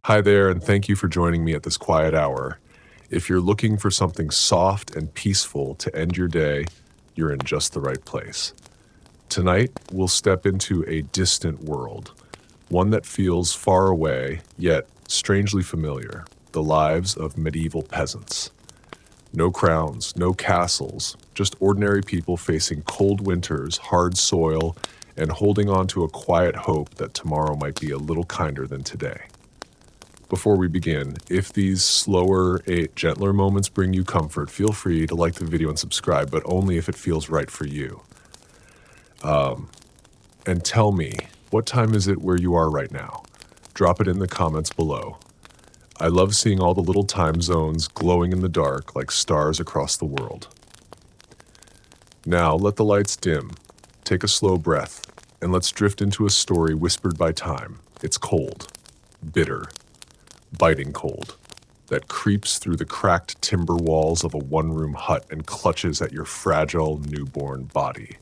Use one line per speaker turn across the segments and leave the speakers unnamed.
Hi there, and thank you for joining me at this quiet hour. If you're looking for something soft and peaceful to end your day, you're in just the right place. Tonight, we'll step into a distant world, one that feels far away, yet strangely familiar, the lives of medieval peasants. No crowns, no castles, just ordinary people facing cold winters, hard soil, and holding on to a quiet hope that tomorrow might be a little kinder than today. Before we begin, if these slower, gentler moments bring you comfort, feel free to like the video and subscribe, but only if it feels right for you. And tell me, what time is it where you are right now? Drop it in the comments below. I love seeing all the little time zones glowing in the dark like stars across the world. Now, let the lights dim, take a slow breath, and let's drift into a story whispered by time. It's cold, bitter, biting cold, that creeps through the cracked timber walls of a one-room hut and clutches at your fragile, newborn body.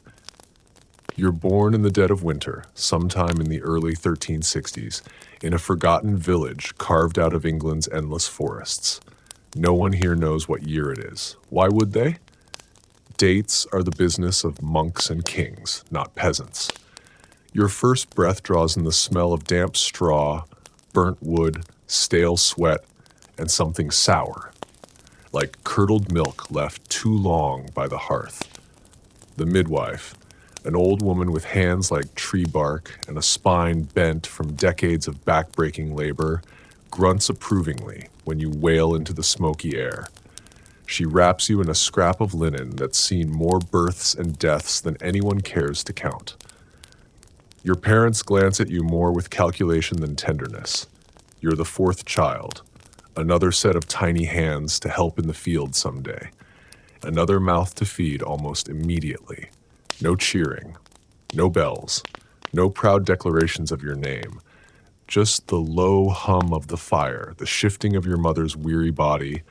You're born in the dead of winter, sometime in the early 1360s, in a forgotten village carved out of England's endless forests. No one here knows what year it is. Why would they? Dates are the business of monks and kings, not peasants. Your first breath draws in the smell of damp straw, burnt wood, stale sweat, and something sour, like curdled milk left too long by the hearth. The midwife, an old woman with hands like tree bark and a spine bent from decades of back-breaking labor, grunts approvingly when you wail into the smoky air. She wraps you in a scrap of linen that's seen more births and deaths than anyone cares to count. Your parents glance at you more with calculation than tenderness. You're the fourth child, another set of tiny hands to help in the field someday, another mouth to feed almost immediately. No cheering, no bells, no proud declarations of your name, just the low hum of the fire, the shifting of your mother's weary body,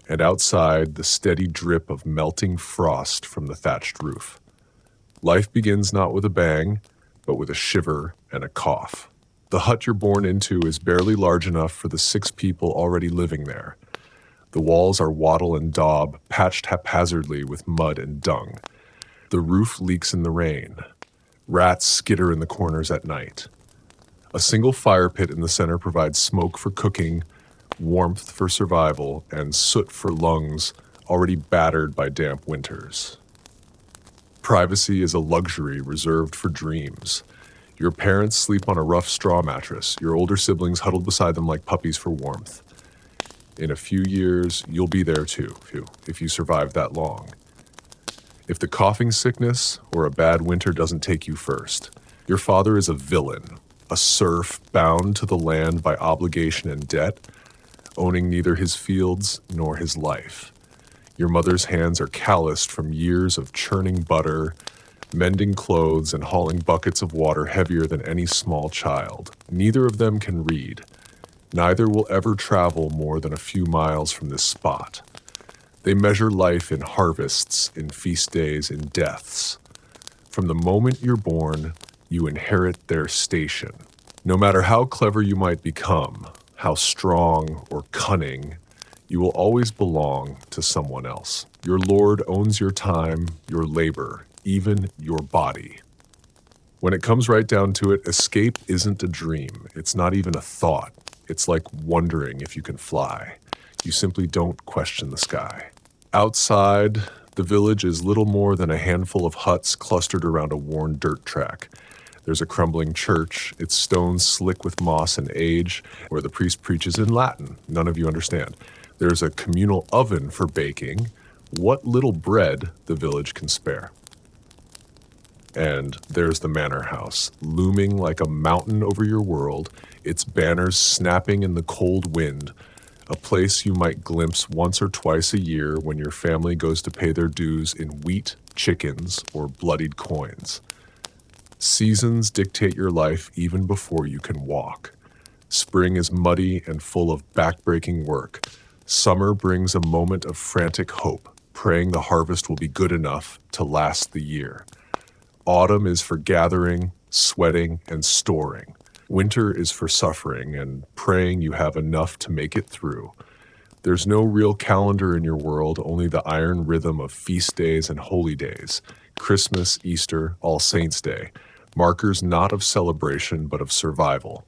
and outside the steady drip of melting frost from the thatched roof. Life begins not with a bang, but with a shiver and a cough. The hut you're born into is barely large enough for the 6 people already living there. The walls are wattle and daub, patched haphazardly with mud and dung. The roof leaks in the rain. Rats skitter in the corners at night. A single fire pit in the center provides smoke for cooking, warmth for survival, and soot for lungs already battered by damp winters. Privacy is a luxury reserved for dreams. Your parents sleep on a rough straw mattress, your older siblings huddled beside them like puppies for warmth. In a few years, you'll be there too, if you survive that long. If the coughing sickness or a bad winter doesn't take you first, your father is a villain, a serf bound to the land by obligation and debt, owning neither his fields nor his life. Your mother's hands are calloused from years of churning butter, mending clothes, and hauling buckets of water heavier than any small child. Neither of them can read. Neither will ever travel more than a few miles from this spot. They measure life in harvests, in feast days, in deaths. From the moment you're born, you inherit their station. No matter how clever you might become, how strong or cunning, you will always belong to someone else. Your lord owns your time, your labor, even your body. When it comes right down to it, escape isn't a dream. It's not even a thought. It's like wondering if you can fly. You simply don't question the sky. Outside, the village is little more than a handful of huts clustered around a worn dirt track. There's a crumbling church, its stones slick with moss and age, where the priest preaches in Latin. None of you understand. There's a communal oven for baking. What little bread the village can spare. And there's the manor house, looming like a mountain over your world, its banners snapping in the cold wind, a place you might glimpse once or twice a year when your family goes to pay their dues in wheat, chickens, or bloodied coins. Seasons dictate your life even before you can walk. Spring is muddy and full of back-breaking work. Summer brings a moment of frantic hope, praying the harvest will be good enough to last the year. Autumn is for gathering, sweating, and storing. Winter is for suffering and praying you have enough to make it through. There's no real calendar in your world, only the iron rhythm of feast days and holy days, Christmas, Easter, All Saints' Day, markers not of celebration but of survival.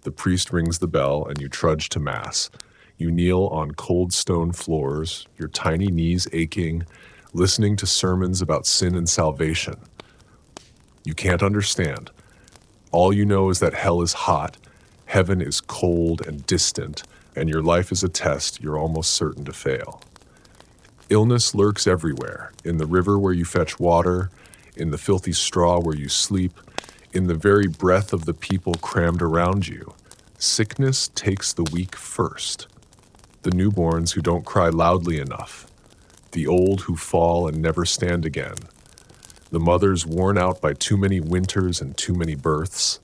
The priest rings the bell and you trudge to Mass. You kneel on cold stone floors, your tiny knees aching, listening to sermons about sin and salvation. You can't understand. All you know is that hell is hot, heaven is cold and distant, and your life is a test you're almost certain to fail. Illness lurks everywhere, in the river where you fetch water, in the filthy straw where you sleep, in the very breath of the people crammed around you. Sickness takes the weak first. The newborns who don't cry loudly enough, the old who fall and never stand again, the mothers worn out by too many winters and too many births.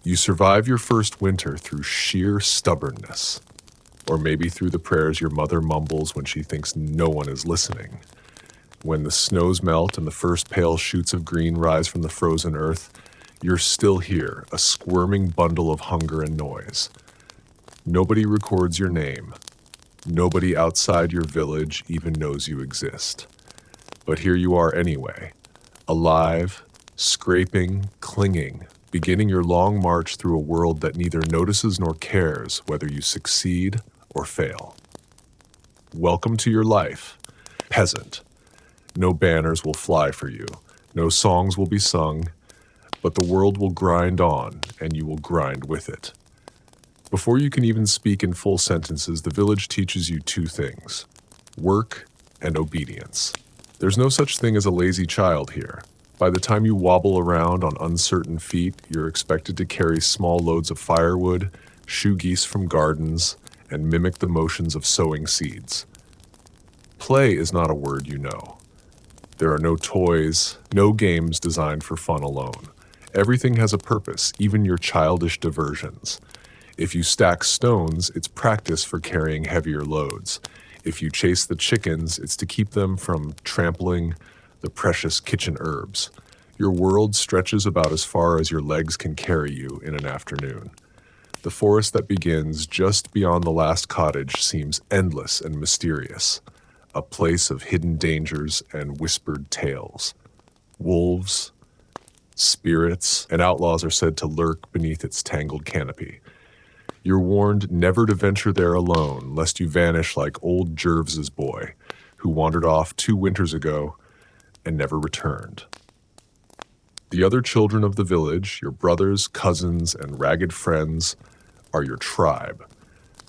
You survive your first winter through sheer stubbornness, or maybe through the prayers your mother mumbles when she thinks no one is listening. When the snows melt and the first pale shoots of green rise from the frozen earth, you're still here, a squirming bundle of hunger and noise. Nobody records your name. Nobody outside your village even knows you exist. But here you are anyway, alive, scraping, clinging, beginning your long march through a world that neither notices nor cares whether you succeed or fail. Welcome to your life, peasant. No banners will fly for you, no songs will be sung, but the world will grind on, and you will grind with it. Before you can even speak in full sentences, the village teaches you two things: work and obedience. There's no such thing as a lazy child here. By the time you wobble around on uncertain feet, you're expected to carry small loads of firewood, shoo geese from gardens, and mimic the motions of sowing seeds. Play is not a word you know. There are no toys, no games designed for fun alone. Everything has a purpose, even your childish diversions. If you stack stones, it's practice for carrying heavier loads. If you chase the chickens, it's to keep them from trampling the precious kitchen herbs. Your world stretches about as far as your legs can carry you in an afternoon. The forest that begins just beyond the last cottage seems endless and mysterious, a place of hidden dangers and whispered tales. Wolves, spirits, and outlaws are said to lurk beneath its tangled canopy. You're warned never to venture there alone, lest you vanish like old Jervs's boy, who wandered off 2 winters ago and never returned. The other children of the village, your brothers, cousins, and ragged friends, are your tribe.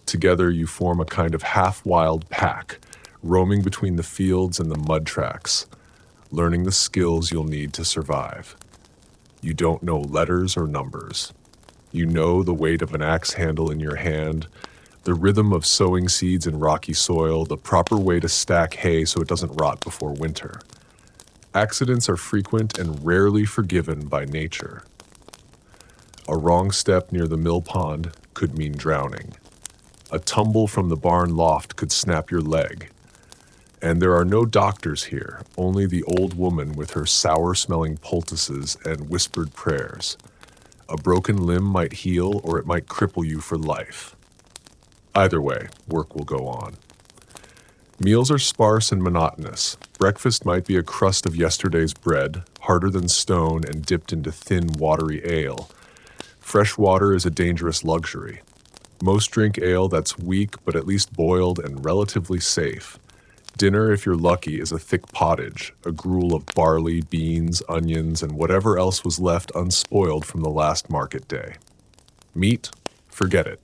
Together you form a kind of half-wild pack, roaming between the fields and the mud tracks, learning the skills you'll need to survive. You don't know letters or numbers. You know the weight of an axe handle in your hand, the rhythm of sowing seeds in rocky soil, the proper way to stack hay so it doesn't rot before winter. Accidents are frequent and rarely forgiven by nature. A wrong step near the mill pond could mean drowning. A tumble from the barn loft could snap your leg. And there are no doctors here, only the old woman with her sour-smelling poultices and whispered prayers. A broken limb might heal, or it might cripple you for life. Either way, work will go on. Meals are sparse and monotonous. Breakfast might be a crust of yesterday's bread, harder than stone and dipped into thin, watery ale. Fresh water is a dangerous luxury. Most drink ale that's weak, but at least boiled and relatively safe. Dinner, if you're lucky, is a thick pottage, a gruel of barley, beans, onions, and whatever else was left unspoiled from the last market day. Meat? Forget it.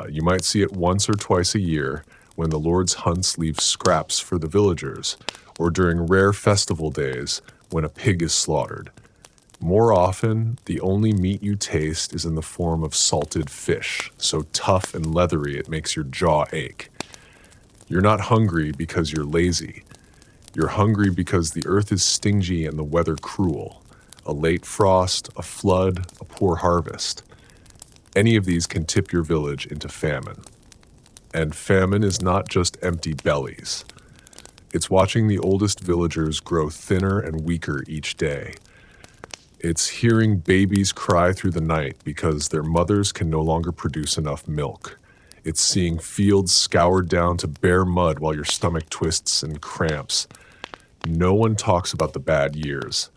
You might see it once or twice a year when the Lord's hunts leave scraps for the villagers, or during rare festival days when a pig is slaughtered. More often, the only meat you taste is in the form of salted fish, so tough and leathery it makes your jaw ache. You're not hungry because you're lazy. You're hungry because the earth is stingy and the weather cruel. A late frost, a flood, a poor harvest. Any of these can tip your village into famine. And famine is not just empty bellies. It's watching the oldest villagers grow thinner and weaker each day. It's hearing babies cry through the night because their mothers can no longer produce enough milk. It's seeing fields scoured down to bare mud while your stomach twists and cramps. No one talks about the bad years.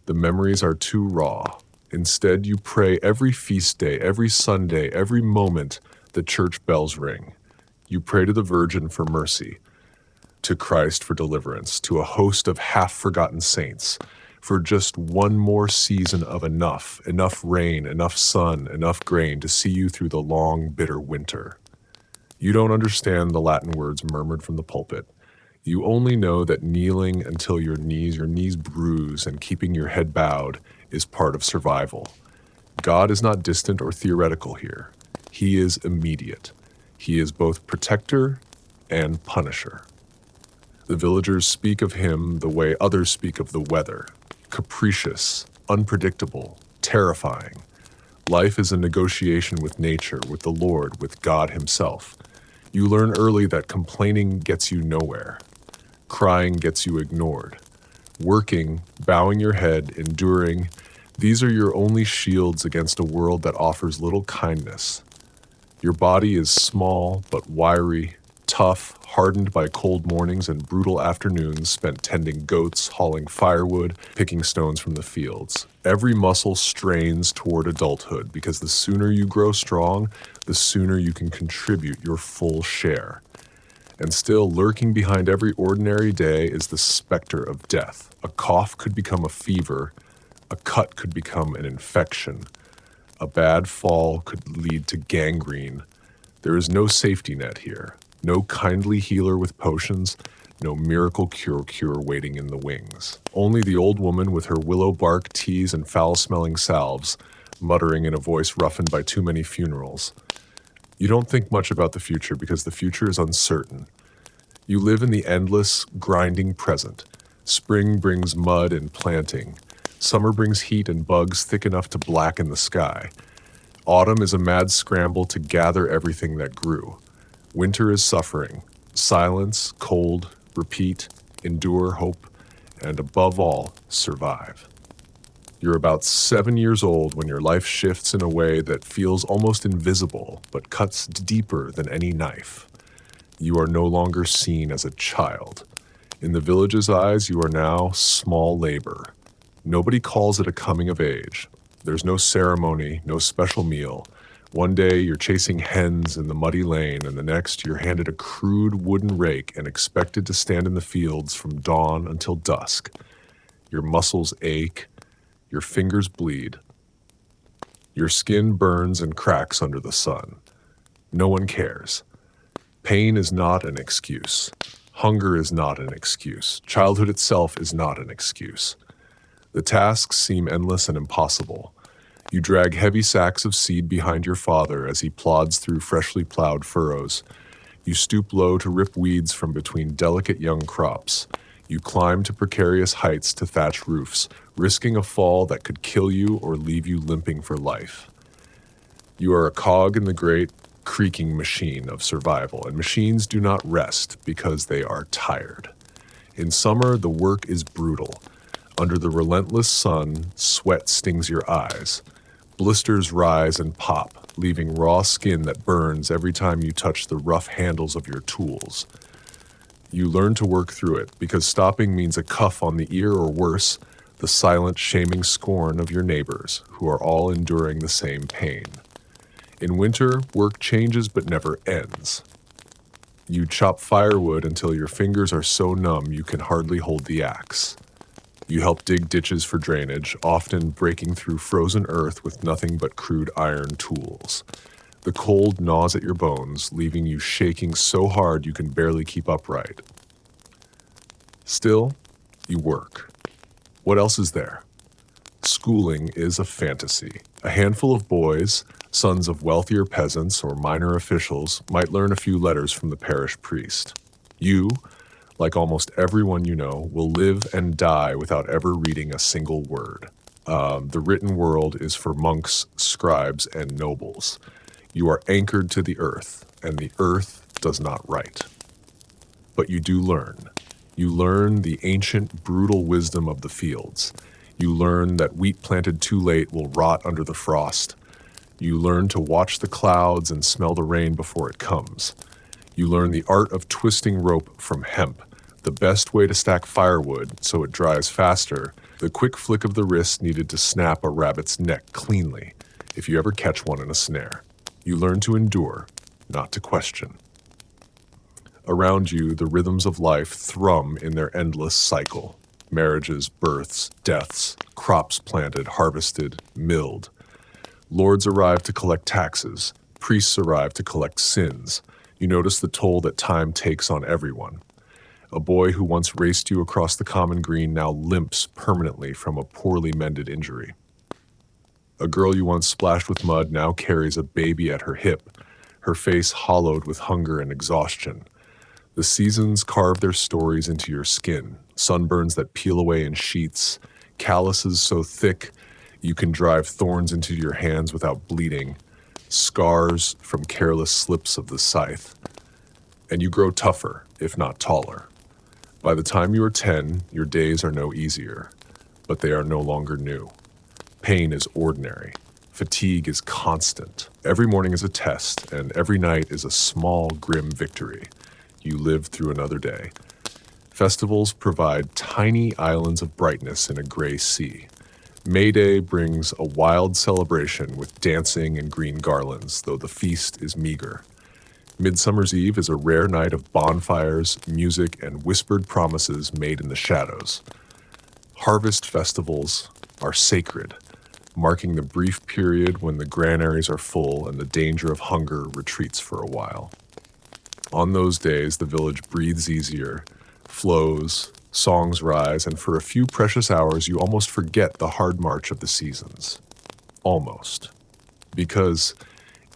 The memories are too raw. Instead, you pray every feast day, every Sunday, every moment the church bells ring. You pray to the Virgin for mercy, to Christ for deliverance, to a host of half-forgotten saints, for just one more season of enough rain, enough sun, enough grain to see you through the long, bitter winter. You don't understand the Latin words murmured from the pulpit. You only know that kneeling until your knees bruise and keeping your head bowed is part of survival. God is not distant or theoretical here. He is immediate. He is both protector and punisher. The villagers speak of him the way others speak of the weather: capricious, unpredictable, terrifying. Life is a negotiation with nature, with the Lord, with God himself. You learn early that complaining gets you nowhere. Crying gets you ignored. Working, bowing your head, enduring, these are your only shields against a world that offers little kindness. Your body is small but wiry, tough, hardened by cold mornings and brutal afternoons spent tending goats, hauling firewood, picking stones from the fields. Every muscle strains toward adulthood because the sooner you grow strong, the sooner you can contribute your full share. And still, lurking behind every ordinary day is the specter of death. A cough could become a fever. A cut could become an infection. A bad fall could lead to gangrene. There is no safety net here. No kindly healer with potions. No miracle cure waiting in the wings. Only the old woman with her willow bark teas and foul-smelling salves, muttering in a voice roughened by too many funerals. You don't think much about the future because the future is uncertain. You live in the endless, grinding present. Spring brings mud and planting. Summer brings heat and bugs thick enough to blacken the sky. Autumn is a mad scramble to gather everything that grew. Winter is suffering. Silence, cold, repeat, endure, hope, and above all, survive. You're about 7 years old when your life shifts in a way that feels almost invisible, but cuts deeper than any knife. You are no longer seen as a child. In the village's eyes, you are now small labor. Nobody calls it a coming of age. There's no ceremony, no special meal. One day you're chasing hens in the muddy lane, and the next you're handed a crude wooden rake and expected to stand in the fields from dawn until dusk. Your muscles ache. Your fingers bleed. Your skin burns and cracks under the sun. No one cares. Pain is not an excuse. Hunger is not an excuse. Childhood itself is not an excuse. The tasks seem endless and impossible. You drag heavy sacks of seed behind your father as he plods through freshly plowed furrows. You stoop low to rip weeds from between delicate young crops. You climb to precarious heights to thatch roofs, risking a fall that could kill you or leave you limping for life. You are a cog in the great, creaking machine of survival, and machines do not rest because they are tired. In summer, the work is brutal. Under the relentless sun, sweat stings your eyes. Blisters rise and pop, leaving raw skin that burns every time you touch the rough handles of your tools. You learn to work through it because stopping means a cuff on the ear or worse, the silent, shaming scorn of your neighbors, who are all enduring the same pain. In winter, work changes but never ends. You chop firewood until your fingers are so numb you can hardly hold the axe. You help dig ditches for drainage, often breaking through frozen earth with nothing but crude iron tools. The cold gnaws at your bones, leaving you shaking so hard you can barely keep upright. Still, you work. What else is there? Schooling is a fantasy. A handful of boys, sons of wealthier peasants or minor officials, might learn a few letters from the parish priest. You, like almost everyone you know, will live and die without ever reading a single word. The written world is for monks, scribes, and nobles. You are anchored to the earth, and the earth does not write. But you do learn. You learn the ancient, brutal wisdom of the fields. You learn that wheat planted too late will rot under the frost. You learn to watch the clouds and smell the rain before it comes. You learn the art of twisting rope from hemp, the best way to stack firewood so it dries faster, the quick flick of the wrist needed to snap a rabbit's neck cleanly, if you ever catch one in a snare. You learn to endure, not to question. Around you, the rhythms of life thrum in their endless cycle. Marriages, births, deaths, crops planted, harvested, milled. Lords arrive to collect taxes. Priests arrive to collect sins. You notice the toll that time takes on everyone. A boy who once raced you across the common green now limps permanently from a poorly mended injury. A girl you once splashed with mud now carries a baby at her hip, her face hollowed with hunger and exhaustion. The seasons carve their stories into your skin, sunburns that peel away in sheets, calluses so thick you can drive thorns into your hands without bleeding, scars from careless slips of the scythe. And you grow tougher, if not taller. By the time you are 10, your days are no easier, but they are no longer new. Pain is ordinary. Fatigue is constant. Every morning is a test, and every night is a small, grim victory. You live through another day. Festivals provide tiny islands of brightness in a gray sea. May Day brings a wild celebration with dancing and green garlands, though the feast is meager. Midsummer's Eve is a rare night of bonfires, music, and whispered promises made in the shadows. Harvest festivals are sacred, marking the brief period when the granaries are full and the danger of hunger retreats for a while. On those days, the village breathes easier, flows, songs rise, and for a few precious hours, you almost forget the hard march of the seasons. Almost. Because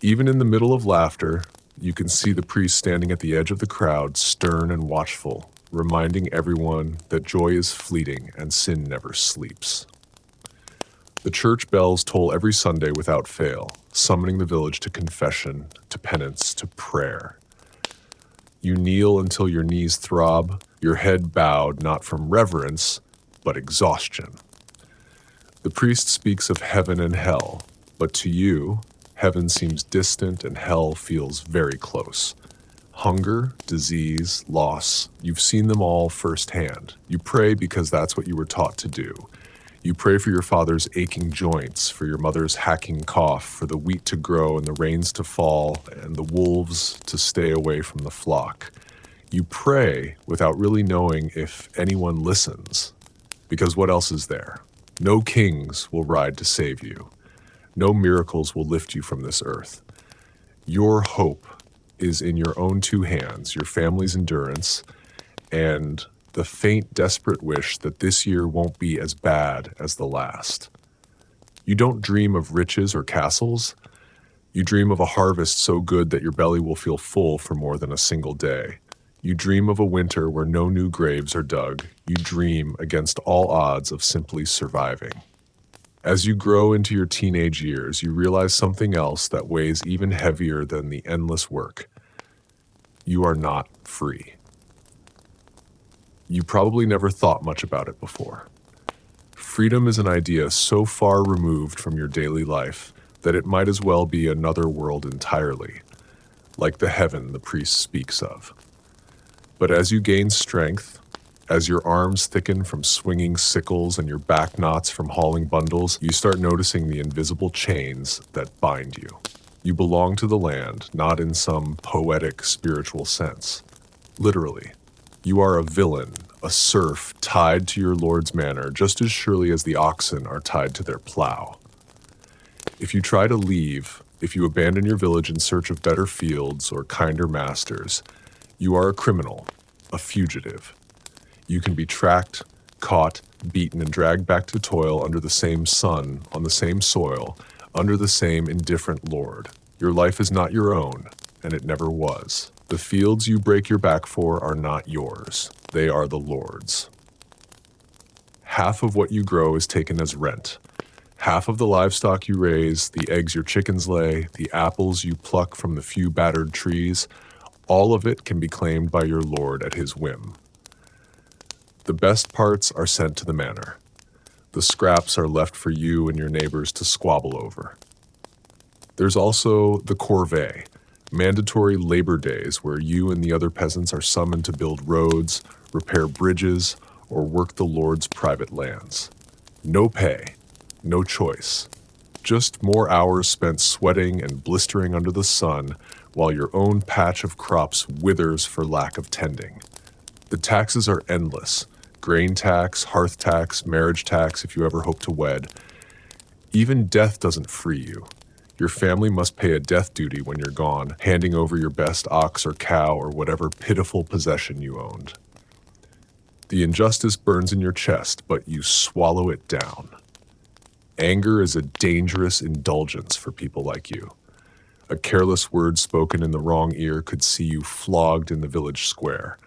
even in the middle of laughter, you can see the priest standing at the edge of the crowd, stern and watchful, reminding everyone that joy is fleeting and sin never sleeps. The church bells toll every Sunday without fail, summoning the village to confession, to penance, to prayer. You kneel until your knees throb, your head bowed not from reverence, but exhaustion. The priest speaks of heaven and hell, but to you, heaven seems distant and hell feels very close. Hunger, disease, loss, you've seen them all firsthand. You pray because that's what you were taught to do. You pray for your father's aching joints, for your mother's hacking cough, for the wheat to grow and the rains to fall, and the wolves to stay away from the flock. You pray without really knowing if anyone listens, because what else is there? No kings will ride to save you. No miracles will lift you from this earth. Your hope is in your own two hands, your family's endurance, and the faint, desperate wish that this year won't be as bad as the last. You don't dream of riches or castles. You dream of a harvest so good that your belly will feel full for more than a single day. You dream of a winter where no new graves are dug. You dream against all odds of simply surviving. As you grow into your teenage years, you realize something else that weighs even heavier than the endless work. You are not free. You probably never thought much about it before. Freedom is an idea so far removed from your daily life that it might as well be another world entirely, like the heaven the priest speaks of. But as you gain strength, as your arms thicken from swinging sickles and your back knots from hauling bundles, you start noticing the invisible chains that bind you. You belong to the land, not in some poetic spiritual sense. Literally. You are a villain, a serf tied to your lord's manor just as surely as the oxen are tied to their plow. If you try to leave, if you abandon your village in search of better fields or kinder masters, you are a criminal, a fugitive. You can be tracked, caught, beaten, and dragged back to toil under the same sun, on the same soil, under the same indifferent lord. Your life is not your own, and it never was. The fields you break your back for are not yours. They are the Lord's. Half of what you grow is taken as rent. Half of the livestock you raise, the eggs your chickens lay, the apples you pluck from the few battered trees, all of it can be claimed by your lord at his whim. The best parts are sent to the manor. The scraps are left for you and your neighbors to squabble over. There's also the corvée, mandatory labor days where you and the other peasants are summoned to build roads, repair bridges, or work the Lord's private lands. No pay, no choice. Just more hours spent sweating and blistering under the sun while your own patch of crops withers for lack of tending. The taxes are endless. Grain tax, hearth tax, marriage tax if you ever hope to wed. Even death doesn't free you. Your family must pay a death duty when you're gone, handing over your best ox or cow or whatever pitiful possession you owned. The injustice burns in your chest, but you swallow it down. Anger is a dangerous indulgence for people like you. A careless word spoken in the wrong ear could see you flogged in the village square,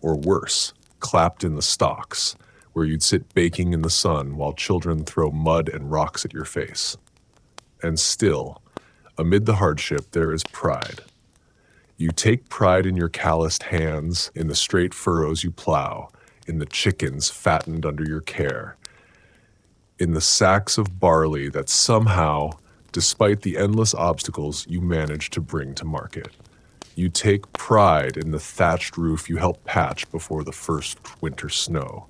or worse, clapped in the stocks, where you'd sit baking in the sun while children throw mud and rocks at your face. And still, amid the hardship, there is pride. You take pride in your calloused hands, in the straight furrows you plow, in the chickens fattened under your care, in the sacks of barley that somehow, despite the endless obstacles, you manage to bring to market. You take pride in the thatched roof you help patch before the first winter snow.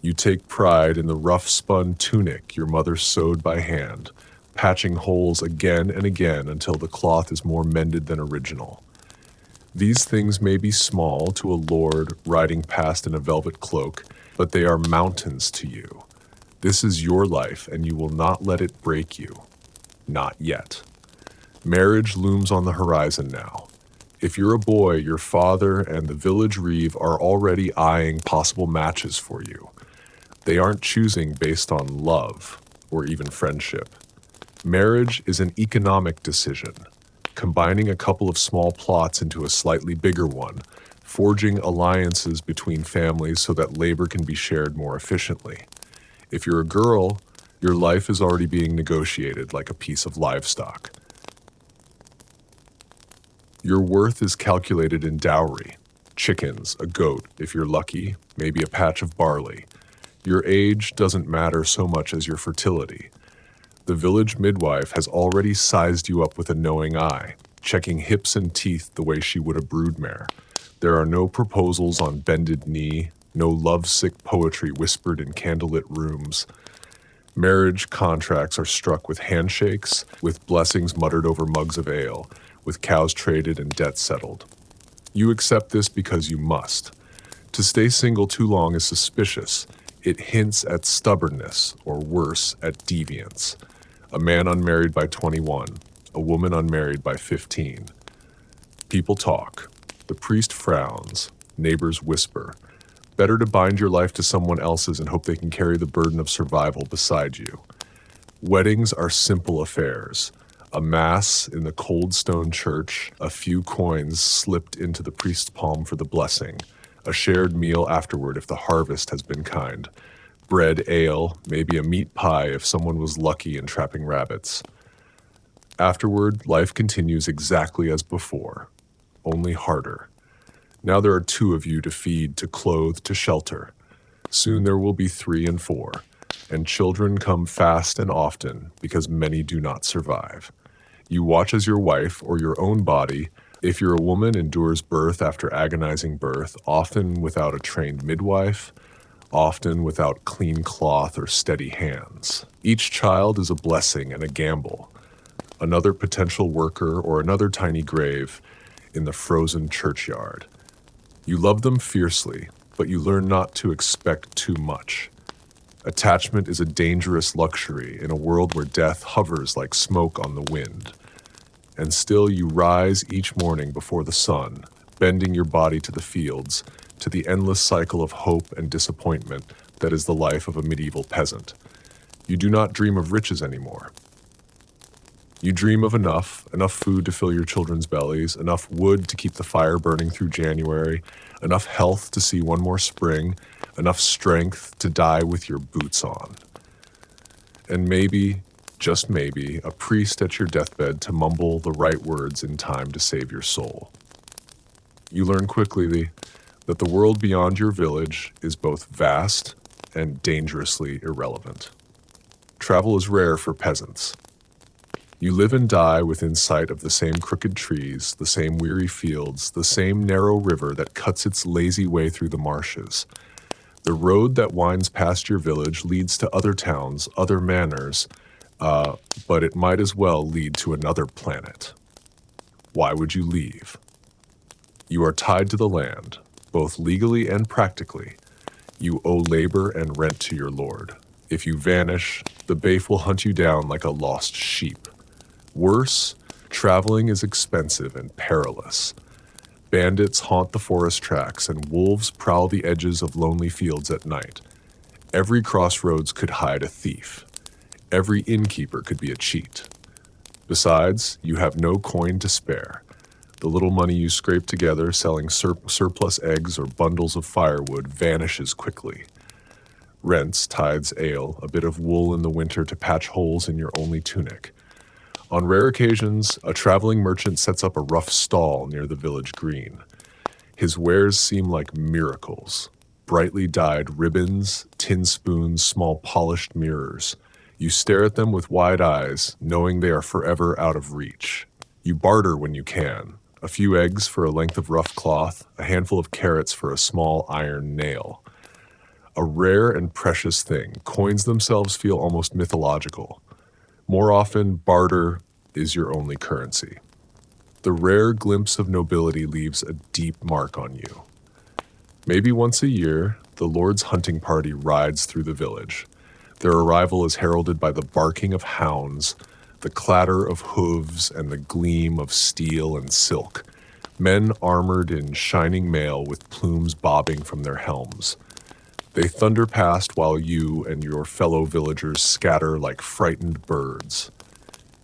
You take pride in the rough-spun tunic your mother sewed by hand, patching holes again and again until the cloth is more mended than original. These things may be small to a lord riding past in a velvet cloak, but they are mountains to you. This is your life, and you will not let it break you. Not yet. Marriage looms on the horizon now. If you're a boy, your father and the village reeve are already eyeing possible matches for you. They aren't choosing based on love or even friendship. Marriage is an economic decision, combining a couple of small plots into a slightly bigger one, forging alliances between families so that labor can be shared more efficiently. If you're a girl, your life is already being negotiated like a piece of livestock. Your worth is calculated in dowry, chickens, a goat, if you're lucky, maybe a patch of barley. Your age doesn't matter so much as your fertility. The village midwife has already sized you up with a knowing eye, checking hips and teeth the way she would a broodmare. There are no proposals on bended knee, no lovesick poetry whispered in candlelit rooms. Marriage contracts are struck with handshakes, with blessings muttered over mugs of ale, with cows traded and debts settled. You accept this because you must. To stay single too long is suspicious. It hints at stubbornness, or worse, at deviance. A man unmarried by 21, a woman unmarried by 15. People talk. The priest frowns. Neighbors whisper. Better to bind your life to someone else's and hope they can carry the burden of survival beside you. Weddings are simple affairs. A mass in the cold stone church, a few coins slipped into the priest's palm for the blessing, a shared meal afterward if the harvest has been kind, bread, ale, maybe a meat pie if someone was lucky in trapping rabbits. Afterward, life continues exactly as before, only harder. Now there are 2 of you to feed, to clothe, to shelter. Soon there will be 3 and 4, and children come fast and often because many do not survive. You watch as your wife or your own body, if you're a woman, endures birth after agonizing birth, often without a trained midwife, often without clean cloth or steady hands. Each child is a blessing and a gamble, another potential worker or another tiny grave in the frozen churchyard. You love them fiercely, but you learn not to expect too much. Attachment is a dangerous luxury in a world where death hovers like smoke on the wind. And still you rise each morning before the sun, bending your body to the fields, to the endless cycle of hope and disappointment that is the life of a medieval peasant. You do not dream of riches anymore. You dream of enough food to fill your children's bellies, enough wood to keep the fire burning through January, enough health to see one more spring, enough strength to die with your boots on. And maybe, just maybe, a priest at your deathbed to mumble the right words in time to save your soul. You learn quickly that the world beyond your village is both vast and dangerously irrelevant. Travel is rare for peasants. You live and die within sight of the same crooked trees, the same weary fields, the same narrow river that cuts its lazy way through the marshes. The road that winds past your village leads to other towns, other manors, but it might as well lead to another planet. Why would you leave? You are tied to the land, both legally and practically. You owe labor and rent to your lord. If you vanish, the baif will hunt you down like a lost sheep. Worse, traveling is expensive and perilous. Bandits haunt the forest tracks and wolves prowl the edges of lonely fields at night. Every crossroads could hide a thief. Every innkeeper could be a cheat. Besides, you have no coin to spare. The little money you scrape together selling surplus eggs or bundles of firewood vanishes quickly. Rents, tithes, ale, a bit of wool in the winter to patch holes in your only tunic. On rare occasions, a traveling merchant sets up a rough stall near the village green. His wares seem like miracles. Brightly dyed ribbons, tin spoons, small polished mirrors. You stare at them with wide eyes, knowing they are forever out of reach. You barter when you can. A few eggs for a length of rough cloth, a handful of carrots for a small iron nail. A rare and precious thing, coins themselves feel almost mythological. More often, barter is your only currency. The rare glimpse of nobility leaves a deep mark on you. Maybe once a year, the Lord's hunting party rides through the village. Their arrival is heralded by the barking of hounds, the clatter of hooves, and the gleam of steel and silk. Men armored in shining mail with plumes bobbing from their helms. They thunder past while you and your fellow villagers scatter like frightened birds.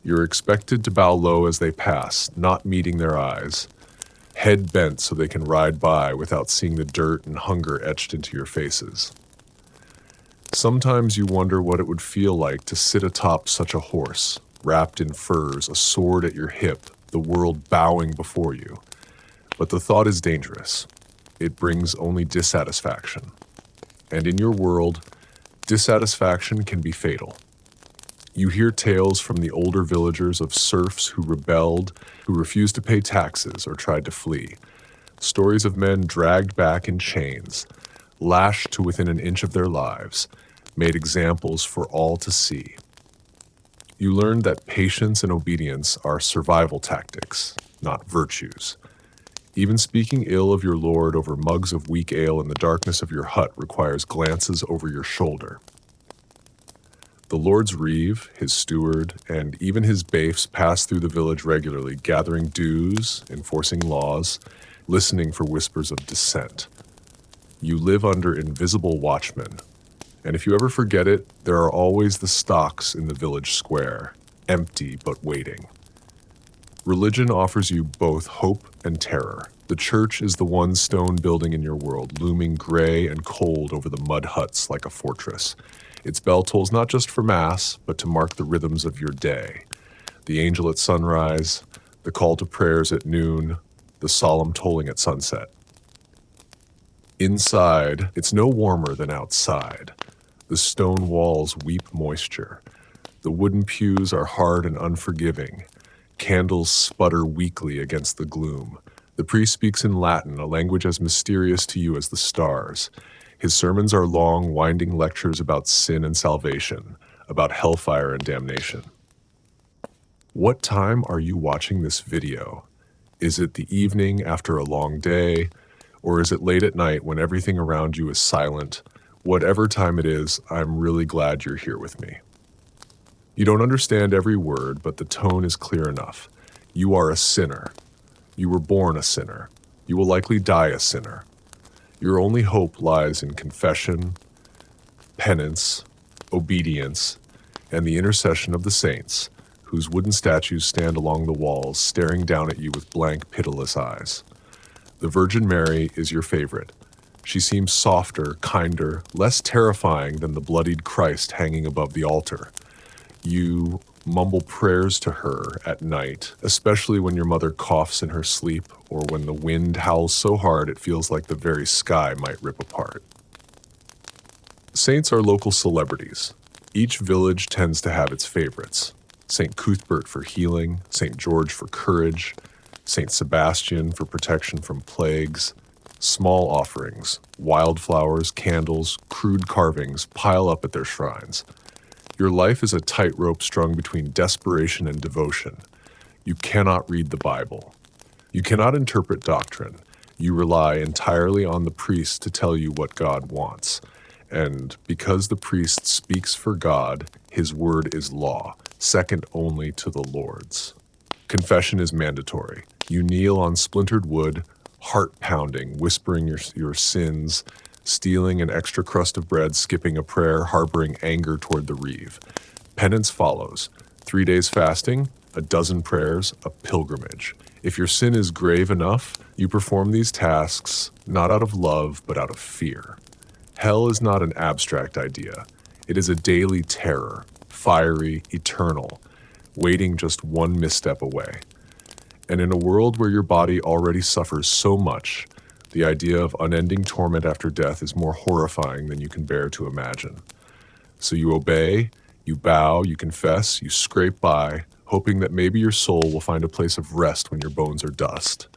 You're expected to bow low as they pass, not meeting their eyes, head bent so they can ride by without seeing the dirt and hunger etched into your faces. Sometimes you wonder what it would feel like to sit atop such a horse, wrapped in furs, a sword at your hip, the world bowing before you. But the thought is dangerous. It brings only dissatisfaction. And in your world, dissatisfaction can be fatal. You hear tales from the older villagers of serfs who rebelled, who refused to pay taxes or tried to flee. Stories of men dragged back in chains, lashed to within an inch of their lives, made examples for all to see. You learn that patience and obedience are survival tactics, not virtues. Even speaking ill of your lord over mugs of weak ale in the darkness of your hut requires glances over your shoulder. The lord's reeve, his steward, and even his baifs pass through the village regularly, gathering dues, enforcing laws, listening for whispers of dissent. You live under invisible watchmen, and if you ever forget it, there are always the stocks in the village square, empty but waiting. Religion offers you both hope and terror. The church is the one stone building in your world, looming gray and cold over the mud huts like a fortress. Its bell tolls not just for Mass, but to mark the rhythms of your day. The angel at sunrise, the call to prayers at noon, the solemn tolling at sunset. Inside, it's no warmer than outside. The stone walls weep moisture. The wooden pews are hard and unforgiving. Candles sputter weakly against the gloom. The priest speaks in Latin, a language as mysterious to you as the stars. His sermons are long, winding lectures about sin and salvation, about hellfire and damnation. What time are you watching this video? Is it the evening after a long day, or is it late at night when everything around you is silent? Whatever time it is, I'm really glad you're here with me. You don't understand every word, but the tone is clear enough. You are a sinner. You were born a sinner. You will likely die a sinner. Your only hope lies in confession, penance, obedience, and the intercession of the saints, whose wooden statues stand along the walls, staring down at you with blank, pitiless eyes. The Virgin Mary is your favorite. She seems softer, kinder, less terrifying than the bloodied Christ hanging above the altar. You mumble prayers to her at night, especially when your mother coughs in her sleep or when the wind howls so hard it feels like the very sky might rip apart. Saints are local celebrities. Each village tends to have its favorites. St. Cuthbert for healing, St. George for courage, St. Sebastian for protection from plagues. Small offerings, wildflowers, candles, crude carvings pile up at their shrines. Your life is a tightrope strung between desperation and devotion. You cannot read the Bible. You cannot interpret doctrine. You rely entirely on the priest to tell you what God wants. And because the priest speaks for God, his word is law, second only to the Lord's. Confession is mandatory. You kneel on splintered wood, heart pounding, whispering your sins, stealing an extra crust of bread, skipping a prayer, harboring anger toward the reeve. Penance follows. 3 days fasting, a dozen prayers, a pilgrimage. If your sin is grave enough, you perform these tasks not out of love, but out of fear. Hell is not an abstract idea. It is a daily terror, fiery, eternal, waiting just one misstep away. And in a world where your body already suffers so much, the idea of unending torment after death is more horrifying than you can bear to imagine. So you obey, you bow, you confess, you scrape by, hoping that maybe your soul will find a place of rest when your bones are dust.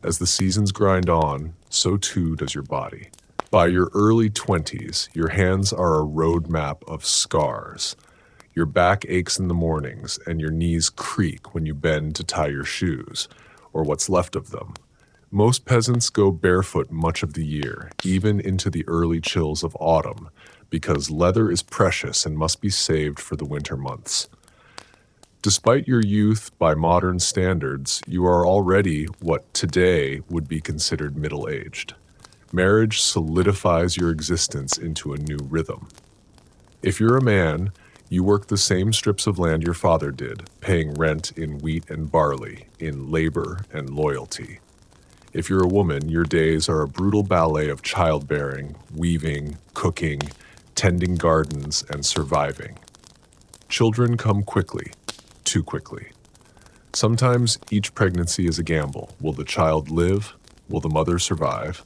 As the seasons grind on, so too does your body. By your early 20s, your hands are a roadmap of scars. Your back aches in the mornings, and your knees creak when you bend to tie your shoes, or what's left of them. Most peasants go barefoot much of the year, even into the early chills of autumn, because leather is precious and must be saved for the winter months. Despite your youth by modern standards, you are already what today would be considered middle-aged. Marriage solidifies your existence into a new rhythm. If you're a man, you work the same strips of land your father did, paying rent in wheat and barley, in labor and loyalty. If you're a woman, your days are a brutal ballet of childbearing, weaving, cooking, tending gardens, and surviving. Children come quickly, too quickly. Sometimes each pregnancy is a gamble. Will the child live? Will the mother survive?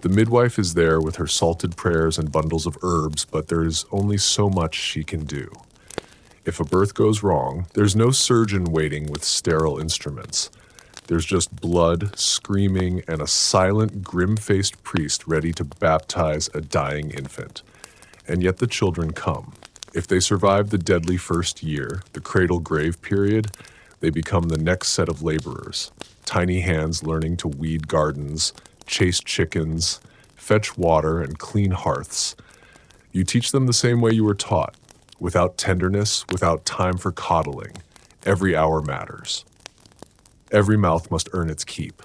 The midwife is there with her salted prayers and bundles of herbs, but there is only so much she can do. If a birth goes wrong, there's no surgeon waiting with sterile instruments. There's just blood, screaming, and a silent, grim-faced priest ready to baptize a dying infant. And yet the children come. If they survive the deadly first year, the cradle-grave period, they become the next set of laborers. Tiny hands learning to weed gardens, chase chickens, fetch water, and clean hearths. You teach them the same way you were taught, without tenderness, without time for coddling. Every hour matters. Every mouth must earn its keep.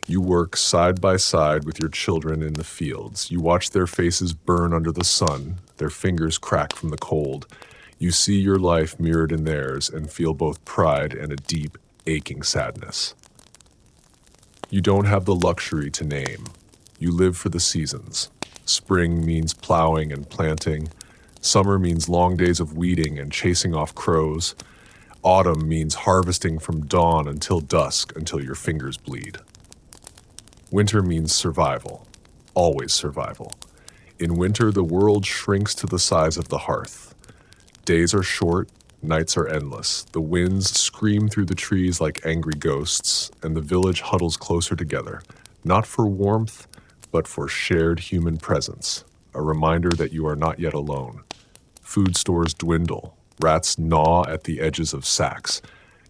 You work side by side with your children in the fields. You watch their faces burn under the sun, their fingers crack from the cold. You see your life mirrored in theirs and feel both pride and a deep, aching sadness. You don't have the luxury to name. You live for the seasons. Spring means plowing and planting. Summer means long days of weeding and chasing off crows. Autumn means harvesting from dawn until dusk, until your fingers bleed. Winter means survival, always survival. In winter, the world shrinks to the size of the hearth. Days are short, nights are endless. The winds scream through the trees like angry ghosts, and the village huddles closer together, not for warmth, but for shared human presence, a reminder that you are not yet alone. Food stores dwindle. Rats gnaw at the edges of sacks.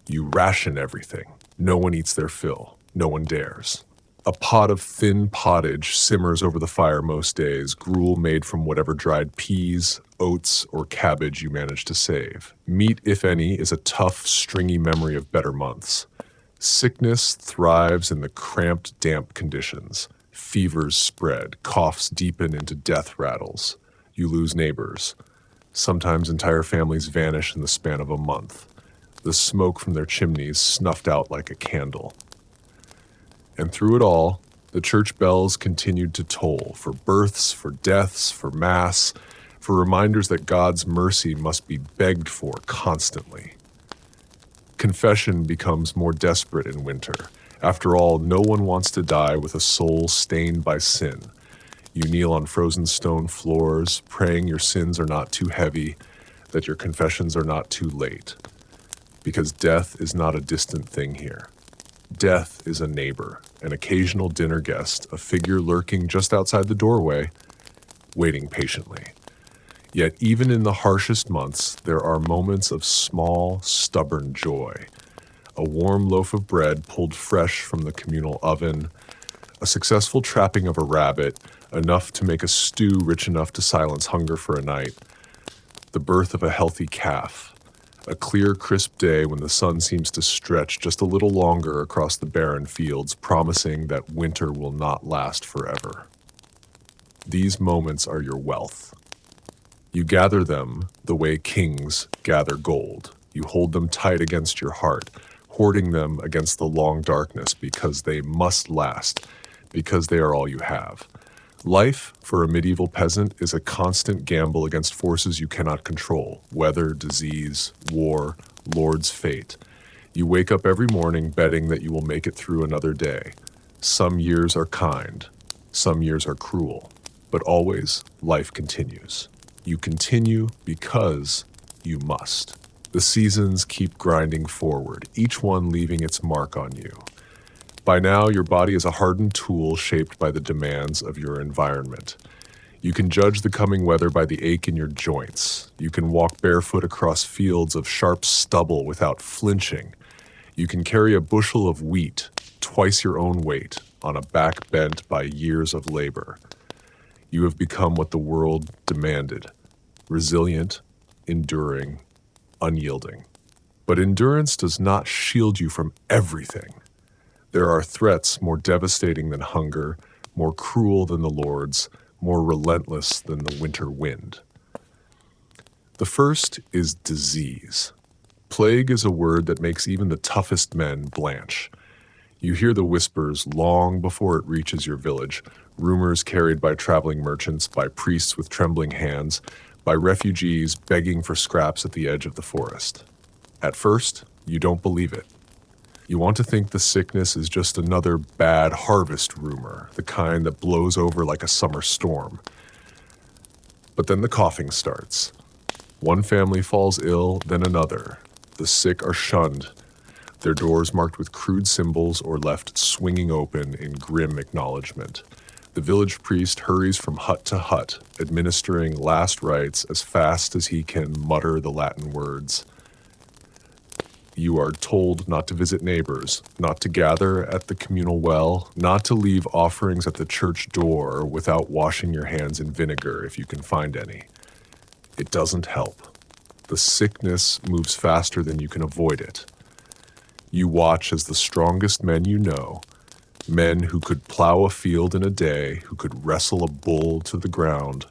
You ration everything. No one eats their fill. No one dares. A pot of thin pottage simmers over the fire most days, gruel made from whatever dried peas, oats, or cabbage you manage to save. Meat, if any, is a tough, stringy memory of better months. Sickness thrives in the cramped, damp conditions. Fevers spread, coughs deepen into death rattles. You lose neighbors. Sometimes entire families vanish in the span of a month, the smoke from their chimneys snuffed out like a candle. And through it all, the church bells continued to toll for births, for deaths, for mass, for reminders that God's mercy must be begged for constantly. Confession becomes more desperate in winter. After all, no one wants to die with a soul stained by sin. You kneel on frozen stone floors, praying your sins are not too heavy, that your confessions are not too late. Because death is not a distant thing here. Death is a neighbor, an occasional dinner guest, a figure lurking just outside the doorway, waiting patiently. Yet even in the harshest months, there are moments of small, stubborn joy. A warm loaf of bread pulled fresh from the communal oven, a successful trapping of a rabbit, enough to make a stew rich enough to silence hunger for a night, the birth of a healthy calf, a clear, crisp day when the sun seems to stretch just a little longer across the barren fields, promising that winter will not last forever. These moments are your wealth. You gather them the way kings gather gold. You hold them tight against your heart, hoarding them against the long darkness because they must last, because they are all you have. Life, for a medieval peasant, is a constant gamble against forces you cannot control: weather, disease, war, Lord's fate. You wake up every morning betting that you will make it through another day. Some years are kind, some years are cruel, but always life continues. You continue because you must. The seasons keep grinding forward, each one leaving its mark on you. By now, your body is a hardened tool shaped by the demands of your environment. You can judge the coming weather by the ache in your joints. You can walk barefoot across fields of sharp stubble without flinching. You can carry a bushel of wheat, twice your own weight, on a back bent by years of labor. You have become what the world demanded: resilient, enduring, unyielding. But endurance does not shield you from everything. There are threats more devastating than hunger, more cruel than the Lord's, more relentless than the winter wind. The first is disease. Plague is a word that makes even the toughest men blanch. You hear the whispers long before it reaches your village, rumors carried by traveling merchants, by priests with trembling hands, by refugees begging for scraps at the edge of the forest. At first, you don't believe it. You want to think the sickness is just another bad harvest rumor, the kind that blows over like a summer storm. But then the coughing starts. One family falls ill, then another. The sick are shunned, their doors marked with crude symbols or left swinging open in grim acknowledgement. The village priest hurries from hut to hut, administering last rites as fast as he can mutter the Latin words. You are told not to visit neighbors, not to gather at the communal well, not to leave offerings at the church door without washing your hands in vinegar if you can find any. It doesn't help. The sickness moves faster than you can avoid it. You watch as the strongest men you know, men who could plow a field in a day, who could wrestle a bull to the ground,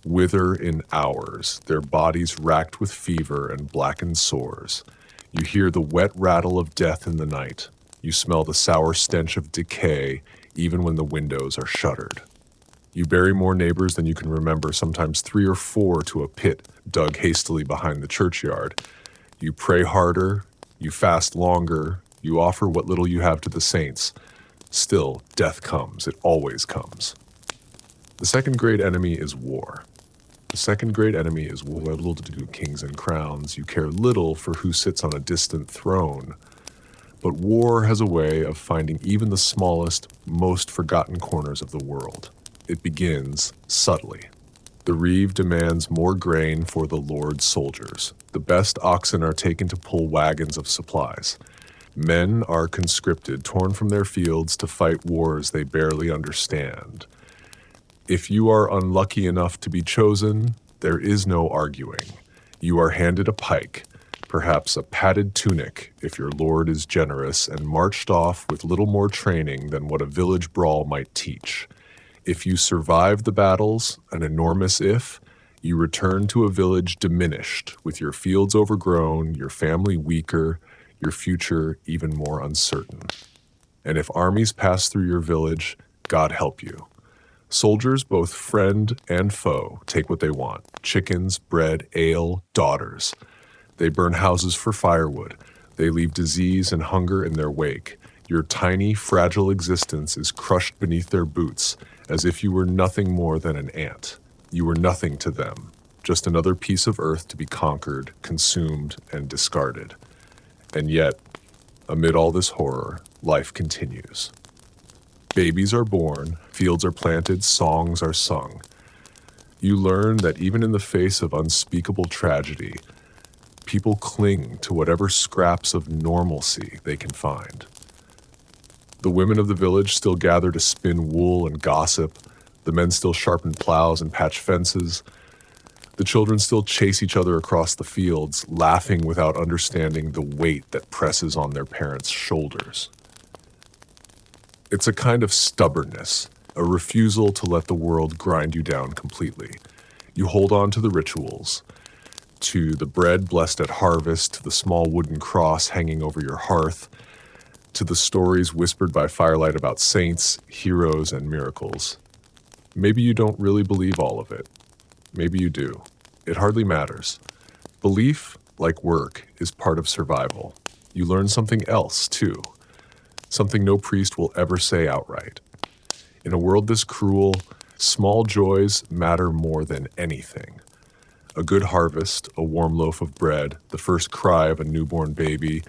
wither in hours, their bodies racked with fever and blackened sores. You hear the wet rattle of death in the night. You smell the sour stench of decay, even when the windows are shuttered. You bury more neighbors than you can remember, sometimes 3 or 4 to a pit dug hastily behind the churchyard. You pray harder, you fast longer, you offer what little you have to the saints. Still, death comes. It always comes. The second great enemy is war. The second great enemy is war. Little to do with kings and crowns. You care little for who sits on a distant throne. But war has a way of finding even the smallest, most forgotten corners of the world. It begins subtly. The reeve demands more grain for the Lord's soldiers. The best oxen are taken to pull wagons of supplies. Men are conscripted, torn from their fields to fight wars they barely understand. If you are unlucky enough to be chosen, there is no arguing. You are handed a pike, perhaps a padded tunic if your lord is generous, and marched off with little more training than what a village brawl might teach. If you survive the battles, an enormous if, you return to a village diminished, with your fields overgrown, your family weaker, your future even more uncertain. And if armies pass through your village, God help you. Soldiers, both friend and foe, take what they want: chickens, bread, ale, daughters. They burn houses for firewood. They leave disease and hunger in their wake. Your tiny, fragile existence is crushed beneath their boots as if you were nothing more than an ant. You were nothing to them, just another piece of earth to be conquered, consumed, and discarded. And yet, amid all this horror, life continues. Babies are born, fields are planted, songs are sung. You learn that even in the face of unspeakable tragedy, people cling to whatever scraps of normalcy they can find. The women of the village still gather to spin wool and gossip. The men still sharpen plows and patch fences. The children still chase each other across the fields, laughing without understanding the weight that presses on their parents' shoulders. It's a kind of stubbornness, a refusal to let the world grind you down completely. You hold on to the rituals, to the bread blessed at harvest, to the small wooden cross hanging over your hearth, to the stories whispered by firelight about saints, heroes, and miracles. Maybe you don't really believe all of it. Maybe you do. It hardly matters. Belief, like work, is part of survival. You learn something else, too. Something no priest will ever say outright. In a world this cruel, small joys matter more than anything. A good harvest, a warm loaf of bread, the first cry of a newborn baby,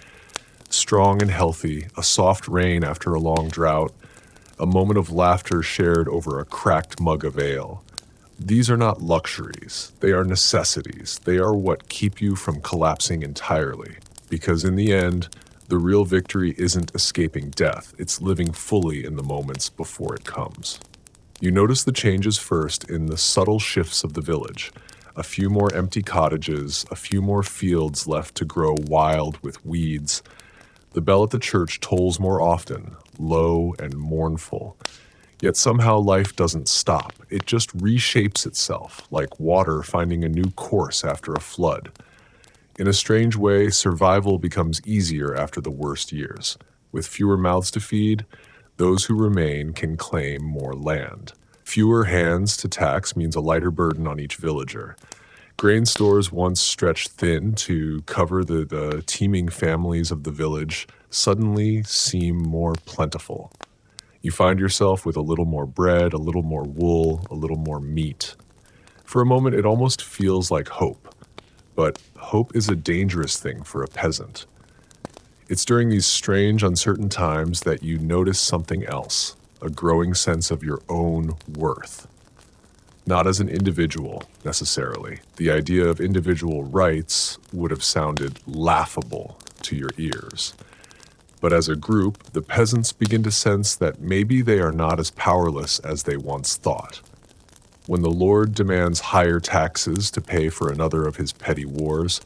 strong and healthy, a soft rain after a long drought, a moment of laughter shared over a cracked mug of ale. These are not luxuries. They are necessities. They are what keep you from collapsing entirely. Because in the end, the real victory isn't escaping death. It's living fully in the moments before it comes. You notice the changes first in the subtle shifts of the village. A few more empty cottages, a few more fields left to grow wild with weeds. The bell at the church tolls more often, low and mournful. Yet somehow life doesn't stop. It just reshapes itself, like water finding a new course after a flood. In a strange way, survival becomes easier after the worst years. With fewer mouths to feed, those who remain can claim more land. Fewer hands to tax means a lighter burden on each villager. Grain stores once stretched thin to cover the teeming families of the village suddenly seem more plentiful. You find yourself with a little more bread, a little more wool, a little more meat. For a moment, it almost feels like hope. But hope is a dangerous thing for a peasant. It's during these strange, uncertain times that you notice something else, a growing sense of your own worth. Not as an individual, necessarily. The idea of individual rights would have sounded laughable to your ears. But as a group, the peasants begin to sense that maybe they are not as powerless as they once thought. When the Lord demands higher taxes to pay for another of his petty wars,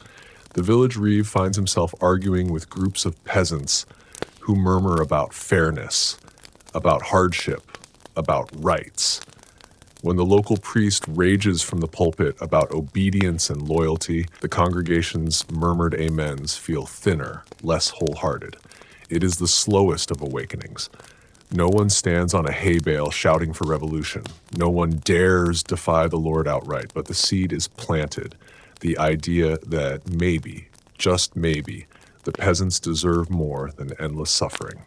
the village reeve finds himself arguing with groups of peasants who murmur about fairness, about hardship, about rights. When the local priest rages from the pulpit about obedience and loyalty, the congregation's murmured amens feel thinner, less wholehearted. It is the slowest of awakenings. No one stands on a hay bale shouting for revolution. No one dares defy the Lord outright, but the seed is planted. The idea that maybe, just maybe, the peasants deserve more than endless suffering.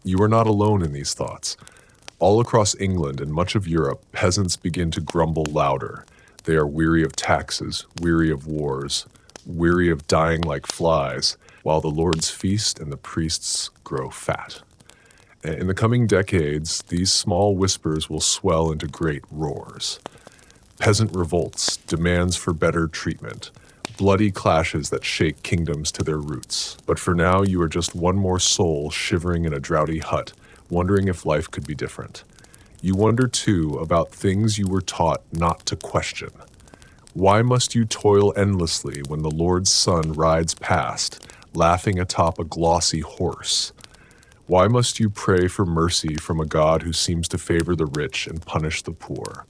You are not alone in these thoughts. All across England and much of Europe, peasants begin to grumble louder. They are weary of taxes, weary of wars, weary of dying like flies, while the Lord's feast and the priests grow fat. In the coming decades, these small whispers will swell into great roars. Peasant revolts, demands for better treatment, bloody clashes that shake kingdoms to their roots. But for now, you are just one more soul shivering in a draughty hut, wondering if life could be different. You wonder, too, about things you were taught not to question. Why must you toil endlessly when the Lord's sun rides past, laughing atop a glossy horse? Why must you pray for mercy from a God who seems to favor the rich and punish the poor?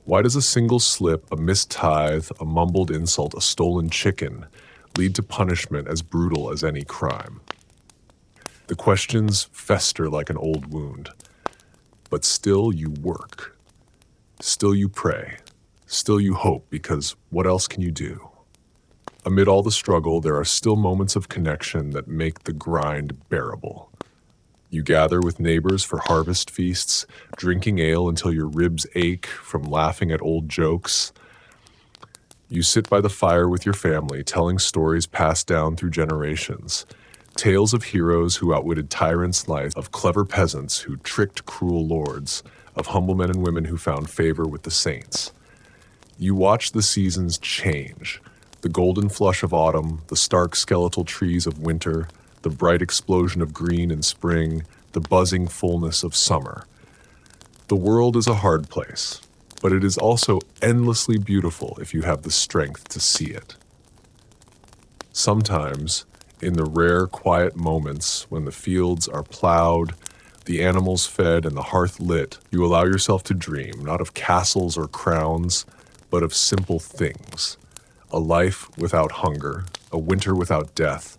Why does a single slip, a missed tithe, a mumbled insult, a stolen chicken lead to punishment as brutal as any crime? The questions fester like an old wound. But still you work. Still you pray. Still you hope, because what else can you do? Amid all the struggle, there are still moments of connection that make the grind bearable. You gather with neighbors for harvest feasts, drinking ale until your ribs ache from laughing at old jokes. You sit by the fire with your family, telling stories passed down through generations. Tales of heroes who outwitted tyrants' life, of clever peasants who tricked cruel lords, of humble men and women who found favor with the saints. You watch the seasons change. The golden flush of autumn, the stark skeletal trees of winter, the bright explosion of green in spring, the buzzing fullness of summer. The world is a hard place, but it is also endlessly beautiful if you have the strength to see it. Sometimes, in the rare, quiet moments when the fields are plowed, the animals fed, and the hearth lit, you allow yourself to dream, not of castles or crowns, but of simple things. A life without hunger, a winter without death,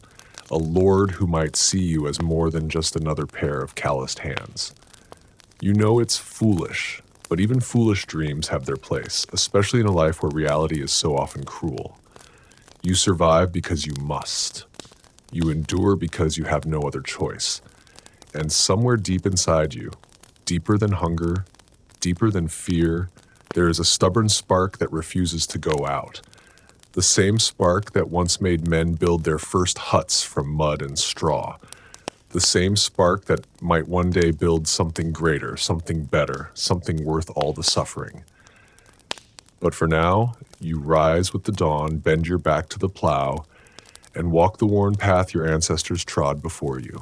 a Lord who might see you as more than just another pair of calloused hands. You know it's foolish, but even foolish dreams have their place, especially in a life where reality is so often cruel. You survive because you must. You endure because you have no other choice. And somewhere deep inside you, deeper than hunger, deeper than fear, there is a stubborn spark that refuses to go out. The same spark that once made men build their first huts from mud and straw. The same spark that might one day build something greater, something better, something worth all the suffering. But for now, you rise with the dawn, bend your back to the plow, and walk the worn path your ancestors trod before you.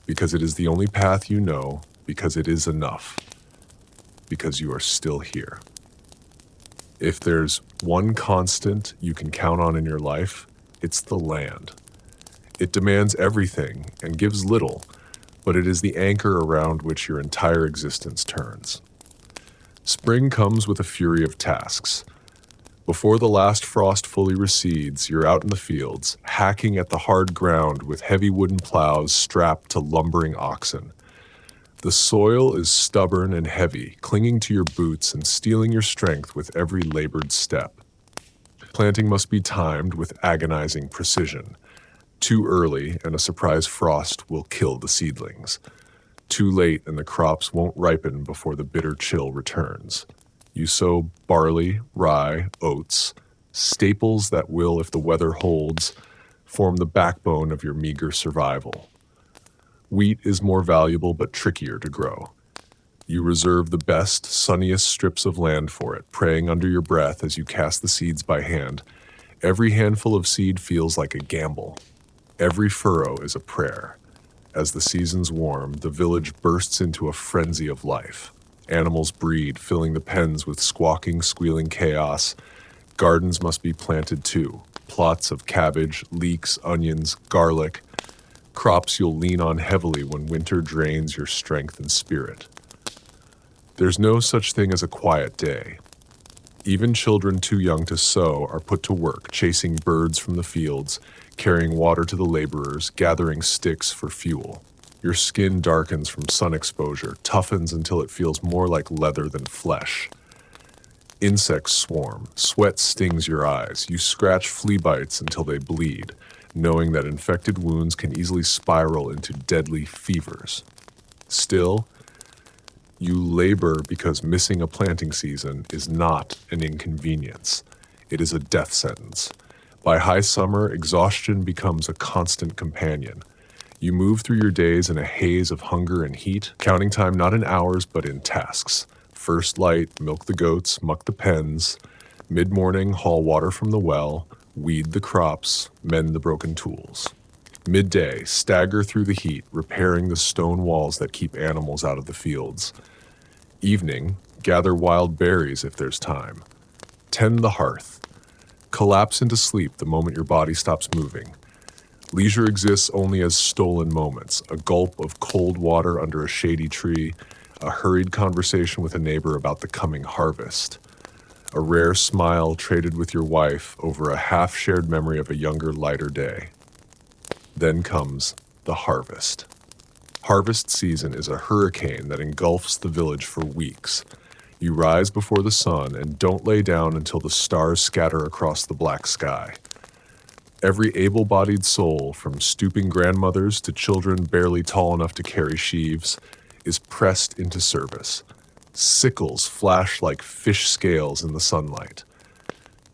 Because it is the only path you know, because it is enough, because you are still here. If there's one constant you can count on in your life, it's the land. It demands everything and gives little, but it is the anchor around which your entire existence turns. Spring comes with a fury of tasks. Before the last frost fully recedes, you're out in the fields, hacking at the hard ground with heavy wooden plows strapped to lumbering oxen. The soil is stubborn and heavy, clinging to your boots and stealing your strength with every labored step. Planting must be timed with agonizing precision. Too early, and a surprise frost will kill the seedlings. Too late, and the crops won't ripen before the bitter chill returns. You sow barley, rye, oats, staples that will, if the weather holds, form the backbone of your meager survival. Wheat is more valuable but trickier to grow. You reserve the best, sunniest strips of land for it, praying under your breath as you cast the seeds by hand. Every handful of seed feels like a gamble. Every furrow is a prayer. As the seasons warm, the village bursts into a frenzy of life. Animals breed, filling the pens with squawking, squealing chaos. Gardens must be planted too. Plots of cabbage, leeks, onions, garlic. Crops you'll lean on heavily when winter drains your strength and spirit. There's no such thing as a quiet day. Even children too young to sow are put to work, chasing birds from the fields, carrying water to the laborers, gathering sticks for fuel. Your skin darkens from sun exposure, toughens until it feels more like leather than flesh. Insects swarm, sweat stings your eyes, you scratch flea bites until they bleed, knowing that infected wounds can easily spiral into deadly fevers. Still, you labor because missing a planting season is not an inconvenience. It is a death sentence. By high summer, exhaustion becomes a constant companion. You move through your days in a haze of hunger and heat, counting time not in hours but in tasks. First light, milk the goats, muck the pens. Mid-morning, haul water from the well, weed the crops, mend the broken tools. Midday, stagger through the heat, repairing the stone walls that keep animals out of the fields. Evening, gather wild berries if there's time. Tend the hearth. Collapse into sleep the moment your body stops moving. Leisure exists only as stolen moments, a gulp of cold water under a shady tree, a hurried conversation with a neighbor about the coming harvest, a rare smile traded with your wife over a half-shared memory of a younger, lighter day. Then comes the harvest. Harvest season is a hurricane that engulfs the village for weeks. You rise before the sun and don't lay down until the stars scatter across the black sky. Every able-bodied soul, from stooping grandmothers to children barely tall enough to carry sheaves, is pressed into service. Sickles flash like fish scales in the sunlight.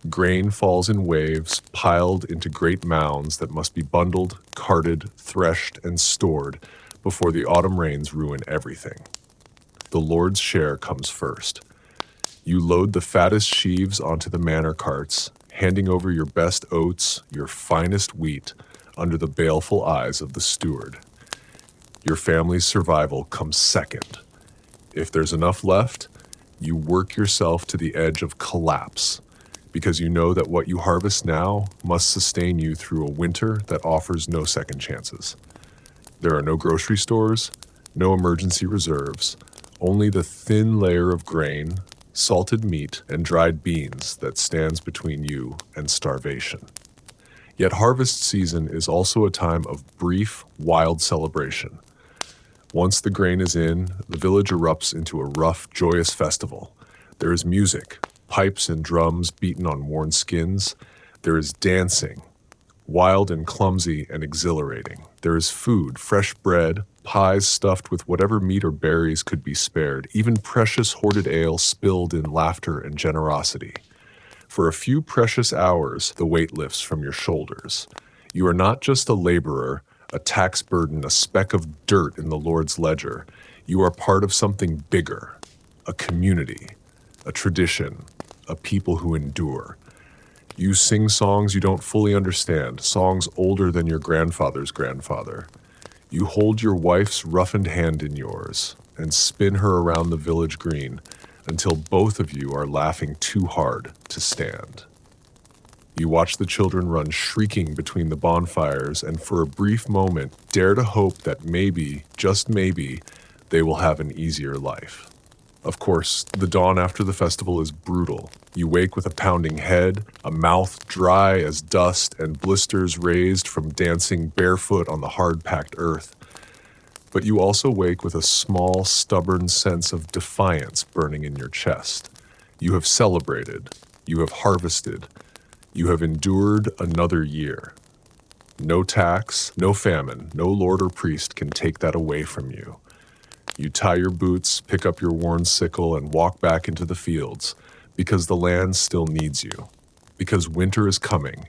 Grain falls in waves, piled into great mounds that must be bundled, carted, threshed, and stored before the autumn rains ruin everything. The Lord's share comes first. You load the fattest sheaves onto the manor carts, handing over your best oats, your finest wheat, under the baleful eyes of the steward. Your family's survival comes second. If there's enough left, you work yourself to the edge of collapse, because you know that what you harvest now must sustain you through a winter that offers no second chances. There are no grocery stores, no emergency reserves, only the thin layer of grain, salted meat, and dried beans that stands between you and starvation. Yet harvest season is also a time of brief, wild celebration. Once the grain is in, the village erupts into a rough, joyous festival. There is music, pipes and drums beaten on worn skins. There is dancing, wild and clumsy and exhilarating. There is food, fresh bread, pies stuffed with whatever meat or berries could be spared, even precious hoarded ale spilled in laughter and generosity. For a few precious hours, the weight lifts from your shoulders. You are not just a laborer, a tax burden, a speck of dirt in the Lord's ledger. You are part of something bigger, a community, a tradition, a people who endure. You sing songs you don't fully understand, songs older than your grandfather's grandfather. You hold your wife's roughened hand in yours and spin her around the village green until both of you are laughing too hard to stand. You watch the children run shrieking between the bonfires and for a brief moment dare to hope that maybe, just maybe, they will have an easier life. Of course, the dawn after the festival is brutal. You wake with a pounding head, a mouth dry as dust, and blisters raised from dancing barefoot on the hard-packed earth. But you also wake with a small, stubborn sense of defiance burning in your chest. You have celebrated. You have harvested. You have endured another year. No tax, no famine, no lord or priest can take that away from you. You tie your boots, pick up your worn sickle, and walk back into the fields, because the land still needs you, because winter is coming,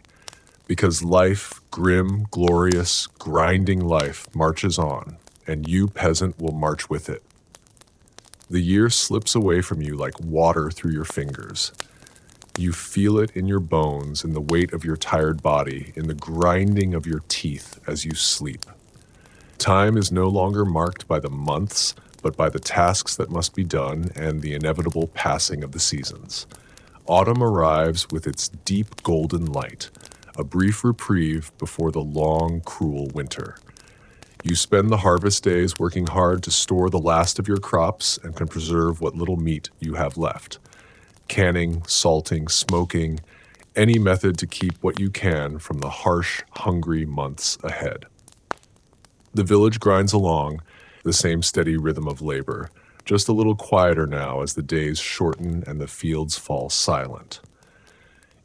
because life, grim, glorious, grinding life, marches on, and you, peasant, will march with it. The year slips away from you like water through your fingers. You feel it in your bones, in the weight of your tired body, in the grinding of your teeth as you sleep. Time is no longer marked by the months, but by the tasks that must be done and the inevitable passing of the seasons. Autumn arrives with its deep golden light, a brief reprieve before the long, cruel winter. You spend the harvest days working hard to store the last of your crops and can preserve what little meat you have left. Canning, salting, smoking, any method to keep what you can from the harsh, hungry months ahead. The village grinds along, the same steady rhythm of labor, just a little quieter now as the days shorten and the fields fall silent.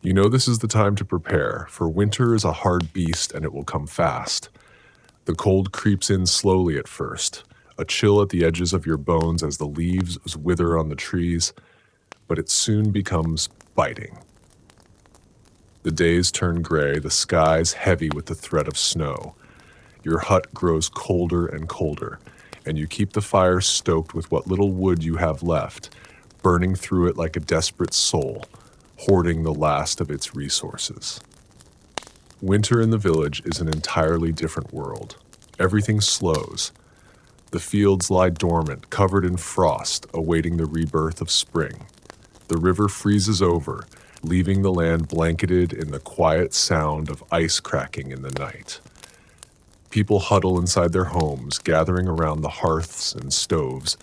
You know this is the time to prepare, for winter is a hard beast and it will come fast. The cold creeps in slowly at first, a chill at the edges of your bones as the leaves wither on the trees, but it soon becomes biting. The days turn gray, the skies heavy with the threat of snow. Your hut grows colder and colder, and you keep the fire stoked with what little wood you have left, burning through it like a desperate soul, hoarding the last of its resources. Winter in the village is an entirely different world. Everything slows. The fields lie dormant, covered in frost, awaiting the rebirth of spring. The river freezes over, leaving the land blanketed in the quiet sound of ice cracking in the night. People huddle inside their homes, gathering around the hearths and stoves.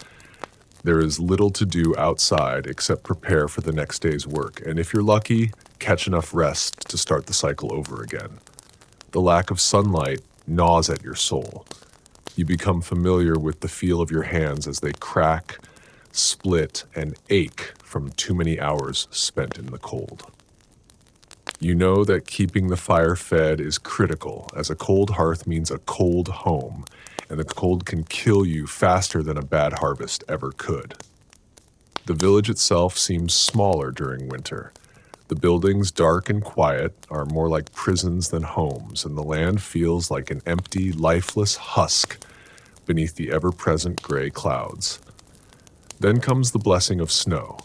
There is little to do outside except prepare for the next day's work, and if you're lucky, catch enough rest to start the cycle over again. The lack of sunlight gnaws at your soul. You become familiar with the feel of your hands as they crack, split, and ache from too many hours spent in the cold. You know that keeping the fire fed is critical, as a cold hearth means a cold home, and the cold can kill you faster than a bad harvest ever could. The village itself seems smaller during winter. The buildings, dark and quiet, are more like prisons than homes, and the land feels like an empty, lifeless husk beneath the ever-present gray clouds. Then comes the blessing of snow.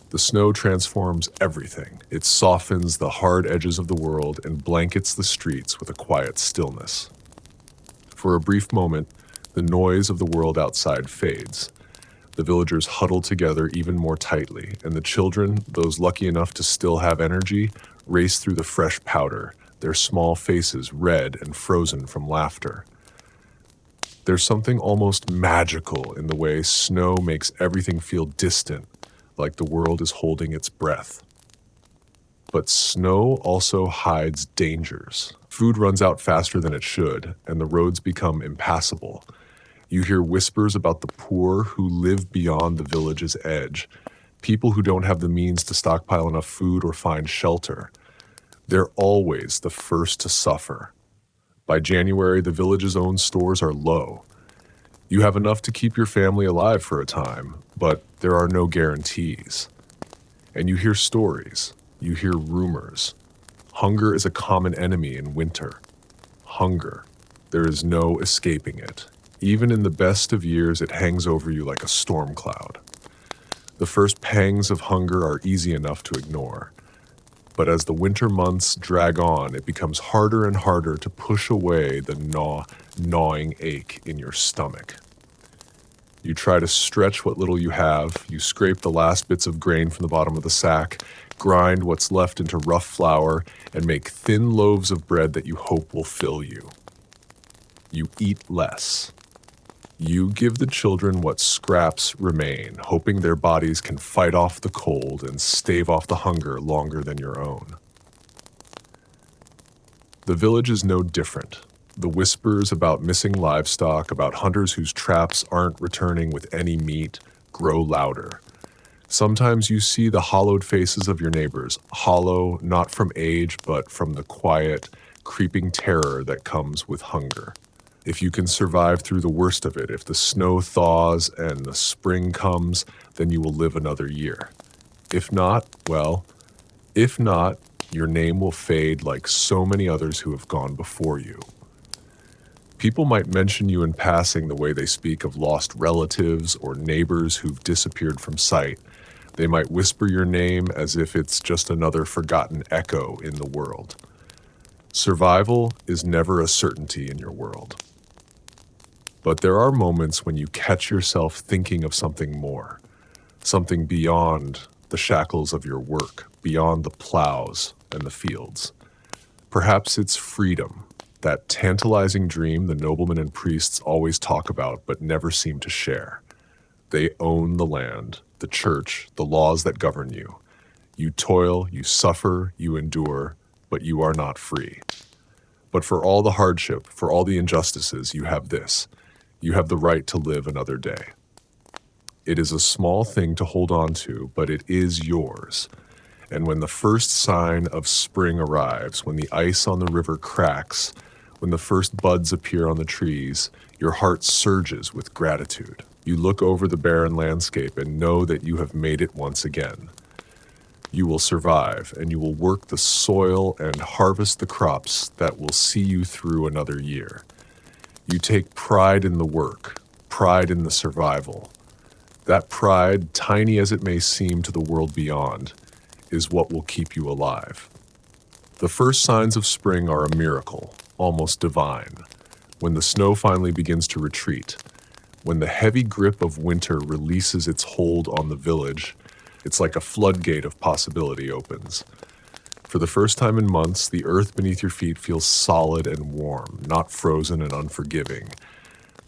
The snow transforms everything. It softens the hard edges of the world and blankets the streets with a quiet stillness. For a brief moment, the noise of the world outside fades. The villagers huddle together even more tightly, and the children, those lucky enough to still have energy, race through the fresh powder, their small faces red and frozen from laughter. There's something almost magical in the way snow makes everything feel distant, like the world is holding its breath. But snow also hides dangers. Food runs out faster than it should, and the roads become impassable. You hear whispers about the poor who live beyond the village's edge, people who don't have the means to stockpile enough food or find shelter. They're always the first to suffer. By January, the village's own stores are low. You have enough to keep your family alive for a time, but there are no guarantees. And you hear stories, you hear rumors. Hunger is a common enemy in winter. Hunger. There is no escaping it. Even in the best of years, it hangs over you like a storm cloud. The first pangs of hunger are easy enough to ignore. But as the winter months drag on, it becomes harder and harder to push away the gnawing ache in your stomach. You try to stretch what little you have, you scrape the last bits of grain from the bottom of the sack, grind what's left into rough flour, and make thin loaves of bread that you hope will fill you. You eat less. You give the children what scraps remain, hoping their bodies can fight off the cold and stave off the hunger longer than your own. The village is no different. The whispers about missing livestock, about hunters whose traps aren't returning with any meat, grow louder. Sometimes you see the hollowed faces of your neighbors, hollow not from age, but from the quiet, creeping terror that comes with hunger. If you can survive through the worst of it, if the snow thaws and the spring comes, then you will live another year. If not, your name will fade like so many others who have gone before you. People might mention you in passing the way they speak of lost relatives or neighbors who've disappeared from sight. They might whisper your name as if it's just another forgotten echo in the world. Survival is never a certainty in your world. But there are moments when you catch yourself thinking of something more, something beyond the shackles of your work, beyond the plows and the fields. Perhaps it's freedom, that tantalizing dream the noblemen and priests always talk about but never seem to share. They own the land, the church, the laws that govern you. You toil, you suffer, you endure, but you are not free. But for all the hardship, for all the injustices, you have this. You have the right to live another day. It is a small thing to hold on to, but it is yours. And when the first sign of spring arrives, when the ice on the river cracks, when the first buds appear on the trees, your heart surges with gratitude. You look over the barren landscape and know that you have made it once again. You will survive, and you will work the soil and harvest the crops that will see you through another year. You take pride in the work, pride in the survival. That pride, tiny as it may seem to the world beyond, is what will keep you alive. The first signs of spring are a miracle, almost divine. When the snow finally begins to retreat, when the heavy grip of winter releases its hold on the village, it's like a floodgate of possibility opens. For the first time in months, the earth beneath your feet feels solid and warm, not frozen and unforgiving.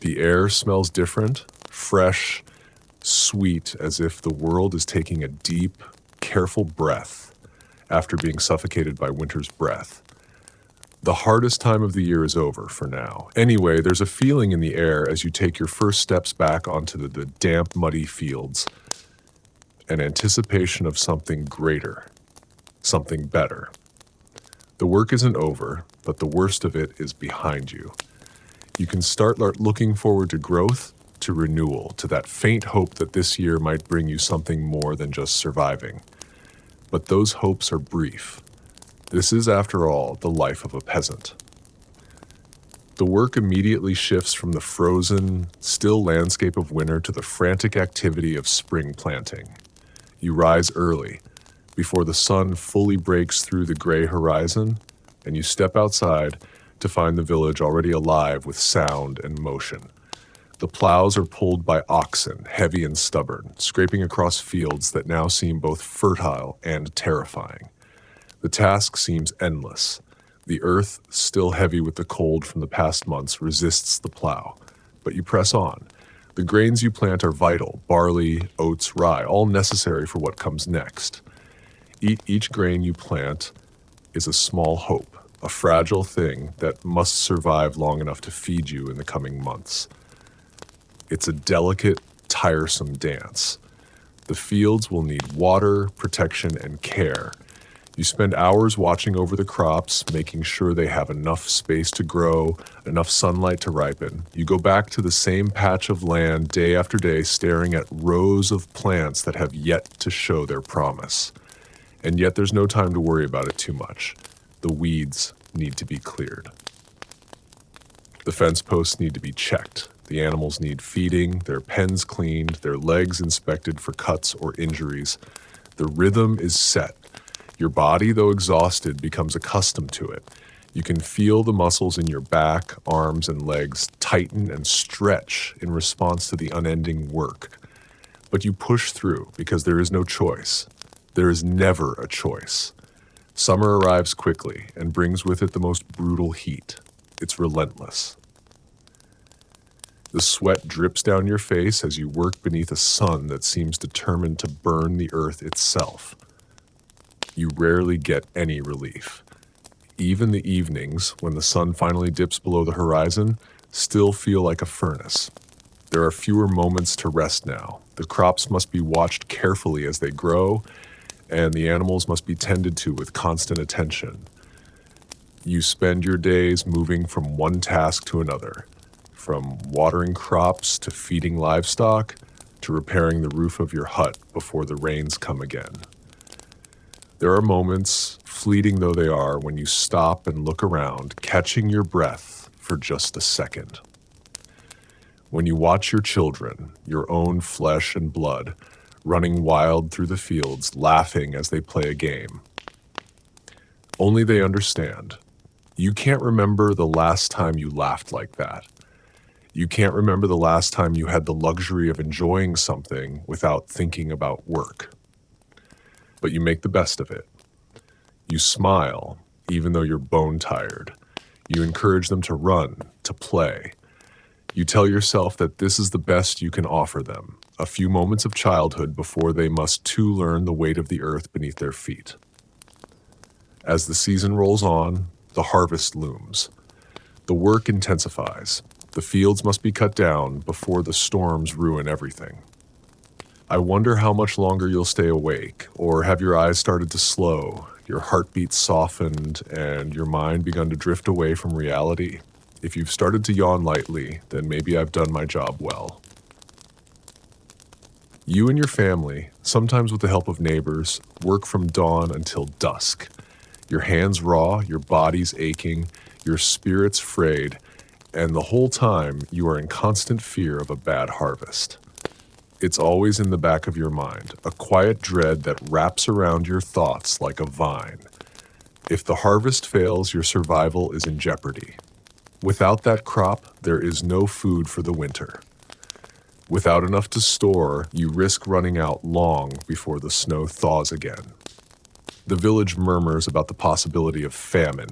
The air smells different, fresh, sweet, as if the world is taking a deep, careful breath after being suffocated by winter's breath. The hardest time of the year is over for now. Anyway, there's a feeling in the air as you take your first steps back onto the damp, muddy fields, an anticipation of something greater, something better. The work isn't over, but the worst of it is behind you. You can start looking forward to growth, to renewal, to that faint hope that this year might bring you something more than just surviving. But those hopes are brief. This is, after all, the life of a peasant. The work immediately shifts from the frozen, still landscape of winter to the frantic activity of spring planting. You rise early, before the sun fully breaks through the gray horizon, and you step outside to find the village already alive with sound and motion. The plows are pulled by oxen, heavy and stubborn, scraping across fields that now seem both fertile and terrifying. The task seems endless. The earth, still heavy with the cold from the past months, resists the plow. But you press on. The grains you plant are vital: barley, oats, rye, all necessary for what comes next. Each grain you plant is a small hope, a fragile thing that must survive long enough to feed you in the coming months. It's a delicate, tiresome dance. The fields will need water, protection, and care. You spend hours watching over the crops, making sure they have enough space to grow, enough sunlight to ripen. You go back to the same patch of land day after day, staring at rows of plants that have yet to show their promise. And yet there's no time to worry about it too much. The weeds need to be cleared. The fence posts need to be checked. The animals need feeding, their pens cleaned, their legs inspected for cuts or injuries. The rhythm is set. Your body, though exhausted, becomes accustomed to it. You can feel the muscles in your back, arms, and legs tighten and stretch in response to the unending work. But you push through because there is no choice. There is never a choice. Summer arrives quickly and brings with it the most brutal heat. It's relentless. The sweat drips down your face as you work beneath a sun that seems determined to burn the earth itself. You rarely get any relief. Even the evenings, when the sun finally dips below the horizon, still feel like a furnace. There are fewer moments to rest now. The crops must be watched carefully as they grow, and the animals must be tended to with constant attention. You spend your days moving from one task to another, from watering crops to feeding livestock to repairing the roof of your hut before the rains come again. There are moments, fleeting though they are, when you stop and look around, catching your breath for just a second. When you watch your children, your own flesh and blood, running wild through the fields, laughing as they play a game. Only they understand. You can't remember the last time you laughed like that. You can't remember the last time you had the luxury of enjoying something without thinking about work. But you make the best of it. You smile, even though you're bone-tired. You encourage them to run, to play. You tell yourself that this is the best you can offer them, a few moments of childhood before they must too learn the weight of the earth beneath their feet. As the season rolls on, the harvest looms. The work intensifies. The fields must be cut down before the storms ruin everything. I wonder how much longer you'll stay awake, or have your eyes started to slow, your heartbeat softened, and your mind begun to drift away from reality. If you've started to yawn lightly, then maybe I've done my job well. You and your family, sometimes with the help of neighbors, work from dawn until dusk. Your hands raw, your bodies aching, your spirits frayed, and the whole time you are in constant fear of a bad harvest. It's always in the back of your mind, a quiet dread that wraps around your thoughts like a vine. If the harvest fails, your survival is in jeopardy. Without that crop, there is no food for the winter. Without enough to store, you risk running out long before the snow thaws again. The village murmurs about the possibility of famine.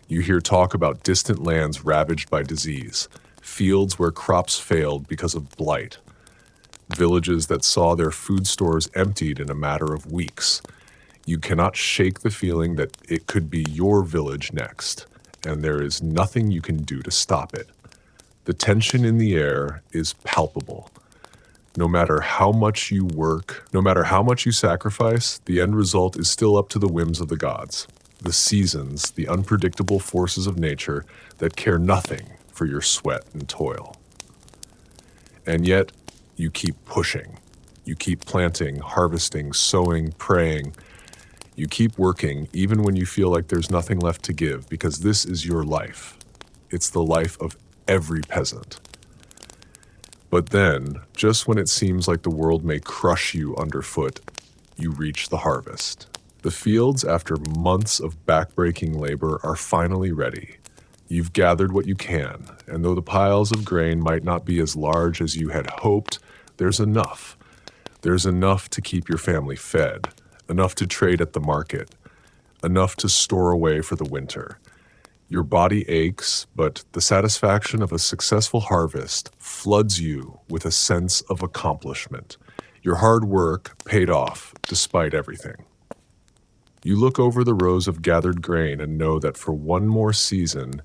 You hear talk about distant lands ravaged by disease, fields where crops failed because of blight, villages that saw their food stores emptied in a matter of weeks. You cannot shake the feeling that it could be your village next, and there is nothing you can do to stop it. The tension in the air is palpable. No matter how much you work, no matter how much you sacrifice, the end result is still up to the whims of the gods. The seasons, the unpredictable forces of nature that care nothing for your sweat and toil. And yet, you keep pushing. You keep planting, harvesting, sowing, praying. You keep working even when you feel like there's nothing left to give, because this is your life. It's the life of every peasant. But then, just when it seems like the world may crush you underfoot, you reach the harvest. The fields, after months of backbreaking labor, are finally ready. You've gathered what you can, and though the piles of grain might not be as large as you had hoped, there's enough. There's enough to keep your family fed, enough to trade at the market, enough to store away for the winter. Your body aches, but the satisfaction of a successful harvest floods you with a sense of accomplishment. Your hard work paid off despite everything. You look over the rows of gathered grain and know that for one more season,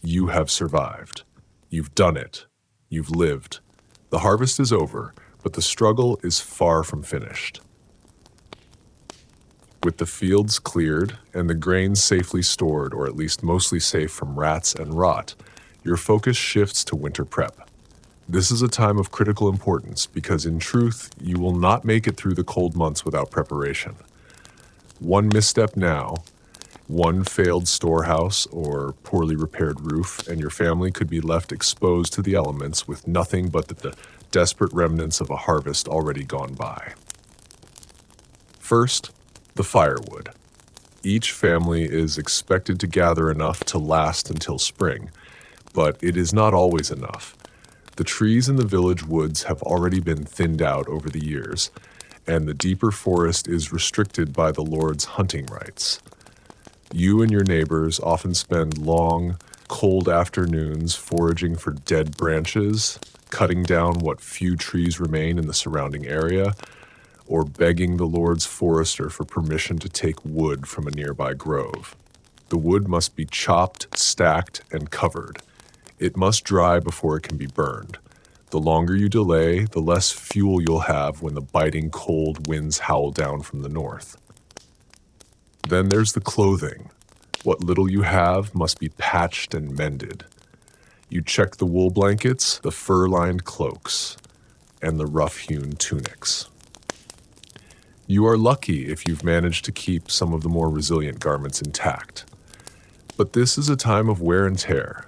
you have survived. You've done it. You've lived. The harvest is over, but the struggle is far from finished. With the fields cleared and the grain safely stored, or at least mostly safe from rats and rot, your focus shifts to winter prep. This is a time of critical importance because, in truth, you will not make it through the cold months without preparation. One misstep now, one failed storehouse or poorly repaired roof, and your family could be left exposed to the elements with nothing but the desperate remnants of a harvest already gone by. First, the firewood. Each family is expected to gather enough to last until spring, but it is not always enough. The trees in the village woods have already been thinned out over the years, and the deeper forest is restricted by the Lord's hunting rights. You and your neighbors often spend long, cold afternoons foraging for dead branches, cutting down what few trees remain in the surrounding area, or begging the Lord's forester for permission to take wood from a nearby grove. The wood must be chopped, stacked, and covered. It must dry before it can be burned. The longer you delay, the less fuel you'll have when the biting cold winds howl down from the north. Then there's the clothing. What little you have must be patched and mended. You check the wool blankets, the fur-lined cloaks, and the rough-hewn tunics. You are lucky if you've managed to keep some of the more resilient garments intact. But this is a time of wear and tear.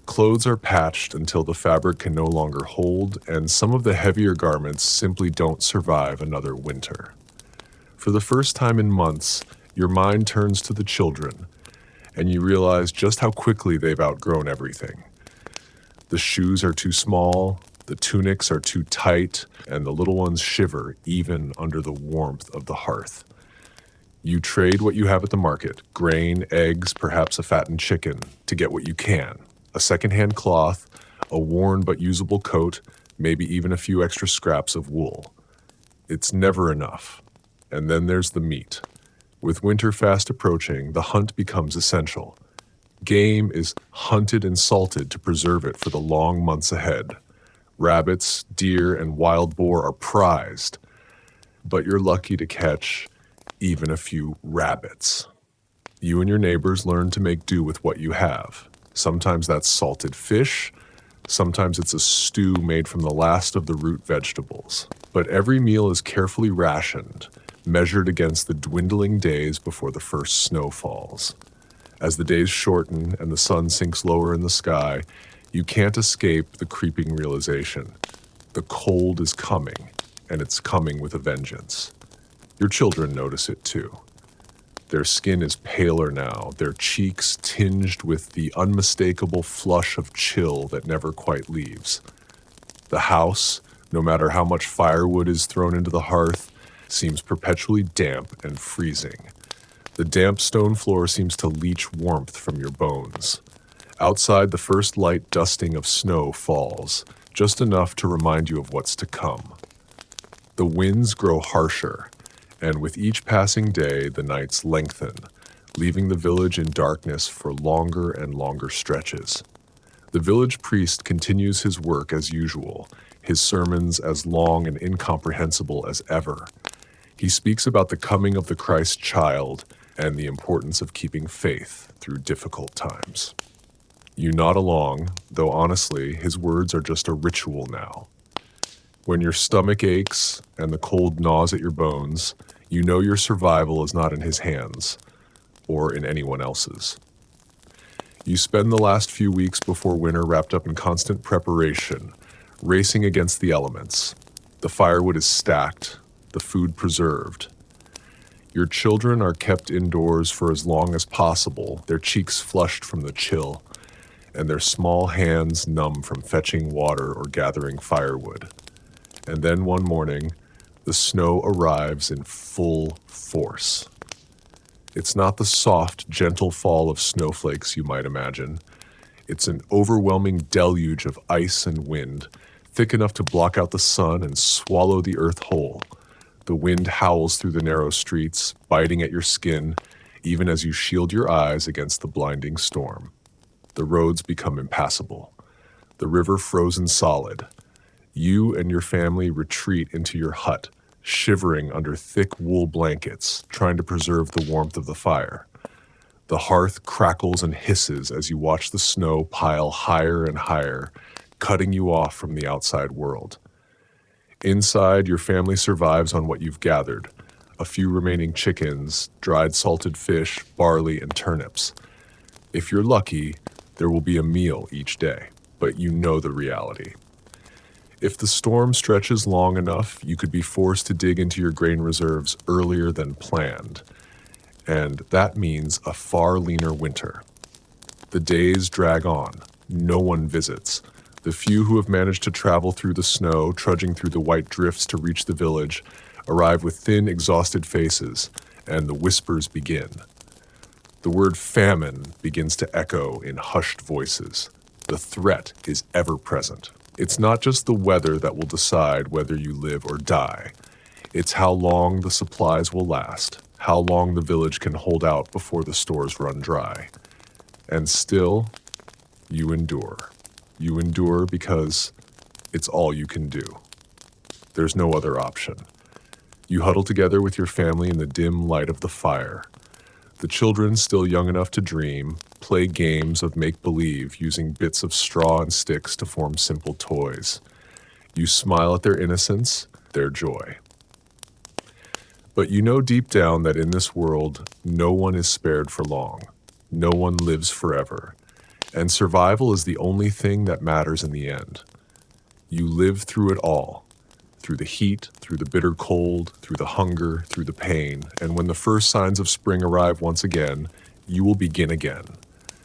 Clothes are patched until the fabric can no longer hold, and some of the heavier garments simply don't survive another winter. For the first time in months, your mind turns to the children, and you realize just how quickly they've outgrown everything. The shoes are too small, the tunics are too tight, and the little ones shiver even under the warmth of the hearth. You trade what you have at the market, grain, eggs, perhaps a fattened chicken, to get what you can. A secondhand cloth, a worn but usable coat, maybe even a few extra scraps of wool. It's never enough. And then there's the meat. With winter fast approaching, the hunt becomes essential. Game is hunted and salted to preserve it for the long months ahead. Rabbits, deer, and wild boar are prized, but you're lucky to catch even a few rabbits. You and your neighbors learn to make do with what you have. Sometimes that's salted fish, sometimes it's a stew made from the last of the root vegetables. But every meal is carefully rationed, measured against the dwindling days before the first snow falls. As the days shorten and the sun sinks lower in the sky, you can't escape the creeping realization. The cold is coming, and it's coming with a vengeance. Your children notice it too. Their skin is paler now, their cheeks tinged with the unmistakable flush of chill that never quite leaves. The house, no matter how much firewood is thrown into the hearth, seems perpetually damp and freezing. The damp stone floor seems to leach warmth from your bones. Outside, the first light dusting of snow falls, just enough to remind you of what's to come. The winds grow harsher, and with each passing day, the nights lengthen, leaving the village in darkness for longer and longer stretches. The village priest continues his work as usual, his sermons as long and incomprehensible as ever. He speaks about the coming of the Christ child and the importance of keeping faith through difficult times. You nod along, though honestly, his words are just a ritual now. When your stomach aches and the cold gnaws at your bones, you know your survival is not in his hands or in anyone else's. You spend the last few weeks before winter wrapped up in constant preparation, racing against the elements. The firewood is stacked, the food preserved. Your children are kept indoors for as long as possible, their cheeks flushed from the chill, and their small hands numb from fetching water or gathering firewood. And then one morning, the snow arrives in full force. It's not the soft, gentle fall of snowflakes you might imagine. It's an overwhelming deluge of ice and wind, thick enough to block out the sun and swallow the earth whole. The wind howls through the narrow streets, biting at your skin, even as you shield your eyes against the blinding storm. The roads become impassable. The river frozen solid. You and your family retreat into your hut, shivering under thick wool blankets, trying to preserve the warmth of the fire. The hearth crackles and hisses as you watch the snow pile higher and higher, cutting you off from the outside world. Inside, your family survives on what you've gathered: a few remaining chickens, dried salted fish, barley, and turnips. If you're lucky, there will be a meal each day, but you know the reality. If the storm stretches long enough, you could be forced to dig into your grain reserves earlier than planned, and that means a far leaner winter. The days drag on. No one visits. The few who have managed to travel through the snow, trudging through the white drifts to reach the village, arrive with thin, exhausted faces, and the whispers begin. The word famine begins to echo in hushed voices. The threat is ever present. It's not just the weather that will decide whether you live or die. It's how long the supplies will last, how long the village can hold out before the stores run dry. And still, you endure. You endure because it's all you can do. There's no other option. You huddle together with your family in the dim light of the fire. The children, still young enough to dream, play games of make-believe using bits of straw and sticks to form simple toys. You smile at their innocence, their joy. But you know deep down that in this world, no one is spared for long. No one lives forever. And survival is the only thing that matters in the end. You live through it all. Through the heat, through the bitter cold, through the hunger, through the pain, and when the first signs of spring arrive once again, you will begin again.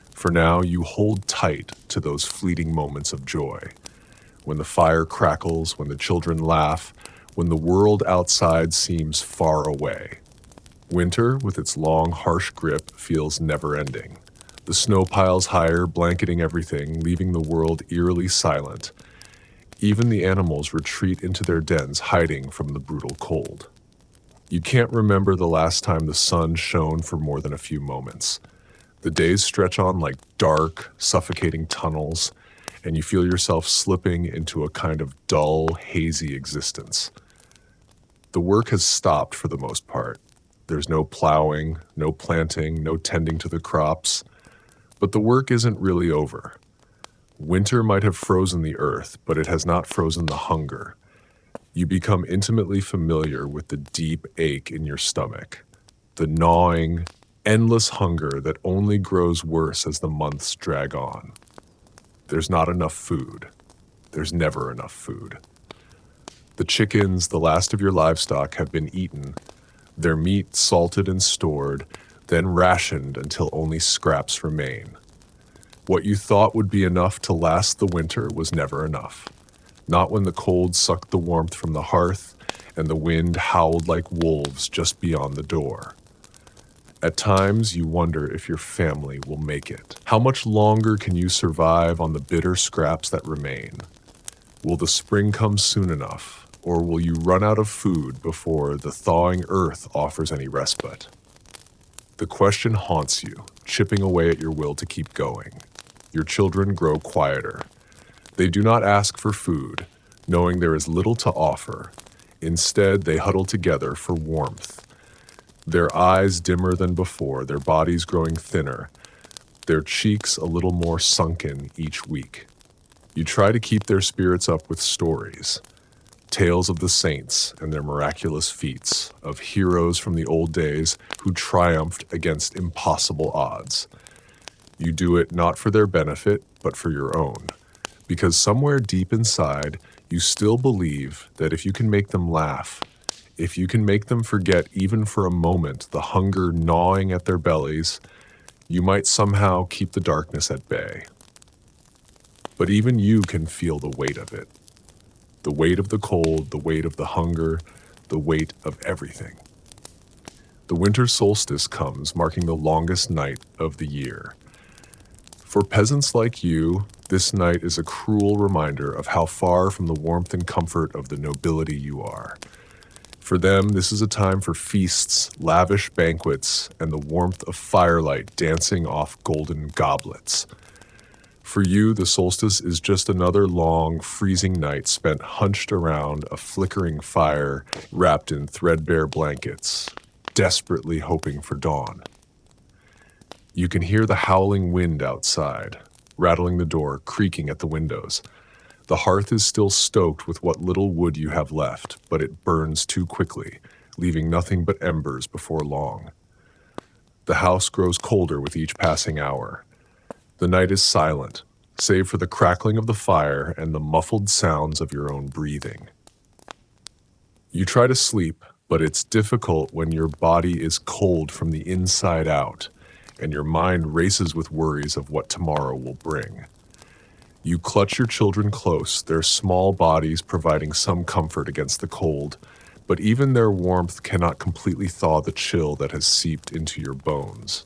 For now, you hold tight to those fleeting moments of joy. When the fire crackles, when the children laugh, when the world outside seems far away. Winter, with its long, harsh grip, feels never-ending. The snow piles higher, blanketing everything, leaving the world eerily silent. Even the animals retreat into their dens, hiding from the brutal cold. You can't remember the last time the sun shone for more than a few moments. The days stretch on like dark, suffocating tunnels, and you feel yourself slipping into a kind of dull, hazy existence. The work has stopped for the most part. There's no plowing, no planting, no tending to the crops. But the work isn't really over. Winter might have frozen the earth, but it has not frozen the hunger. You become intimately familiar with the deep ache in your stomach, the gnawing, endless hunger that only grows worse as the months drag on. There's not enough food. There's never enough food. The chickens, the last of your livestock, have been eaten, their meat salted and stored, then rationed until only scraps remain. What you thought would be enough to last the winter was never enough. Not when the cold sucked the warmth from the hearth and the wind howled like wolves just beyond the door. At times, you wonder if your family will make it. How much longer can you survive on the bitter scraps that remain? Will the spring come soon enough, or will you run out of food before the thawing earth offers any respite? The question haunts you, chipping away at your will to keep going. Your children grow quieter. They do not ask for food, knowing there is little to offer. Instead, they huddle together for warmth. Their eyes dimmer than before, their bodies growing thinner, their cheeks a little more sunken each week. You try to keep their spirits up with stories, tales of the saints and their miraculous feats, of heroes from the old days who triumphed against impossible odds. You do it not for their benefit, but for your own, because somewhere deep inside, you still believe that if you can make them laugh, if you can make them forget even for a moment the hunger gnawing at their bellies, you might somehow keep the darkness at bay. But even you can feel the weight of it. The weight of the cold, the weight of the hunger, the weight of everything. The winter solstice comes, marking the longest night of the year. For peasants like you, this night is a cruel reminder of how far from the warmth and comfort of the nobility you are. For them, this is a time for feasts, lavish banquets, and the warmth of firelight dancing off golden goblets. For you, the solstice is just another long, freezing night spent hunched around a flickering fire, wrapped in threadbare blankets, desperately hoping for dawn. You can hear the howling wind outside, rattling the door, creaking at the windows. The hearth is still stoked with what little wood you have left, but it burns too quickly, leaving nothing but embers before long. The house grows colder with each passing hour. The night is silent, save for the crackling of the fire and the muffled sounds of your own breathing. You try to sleep, but it's difficult when your body is cold from the inside out, and your mind races with worries of what tomorrow will bring. You clutch your children close, their small bodies providing some comfort against the cold, but even their warmth cannot completely thaw the chill that has seeped into your bones.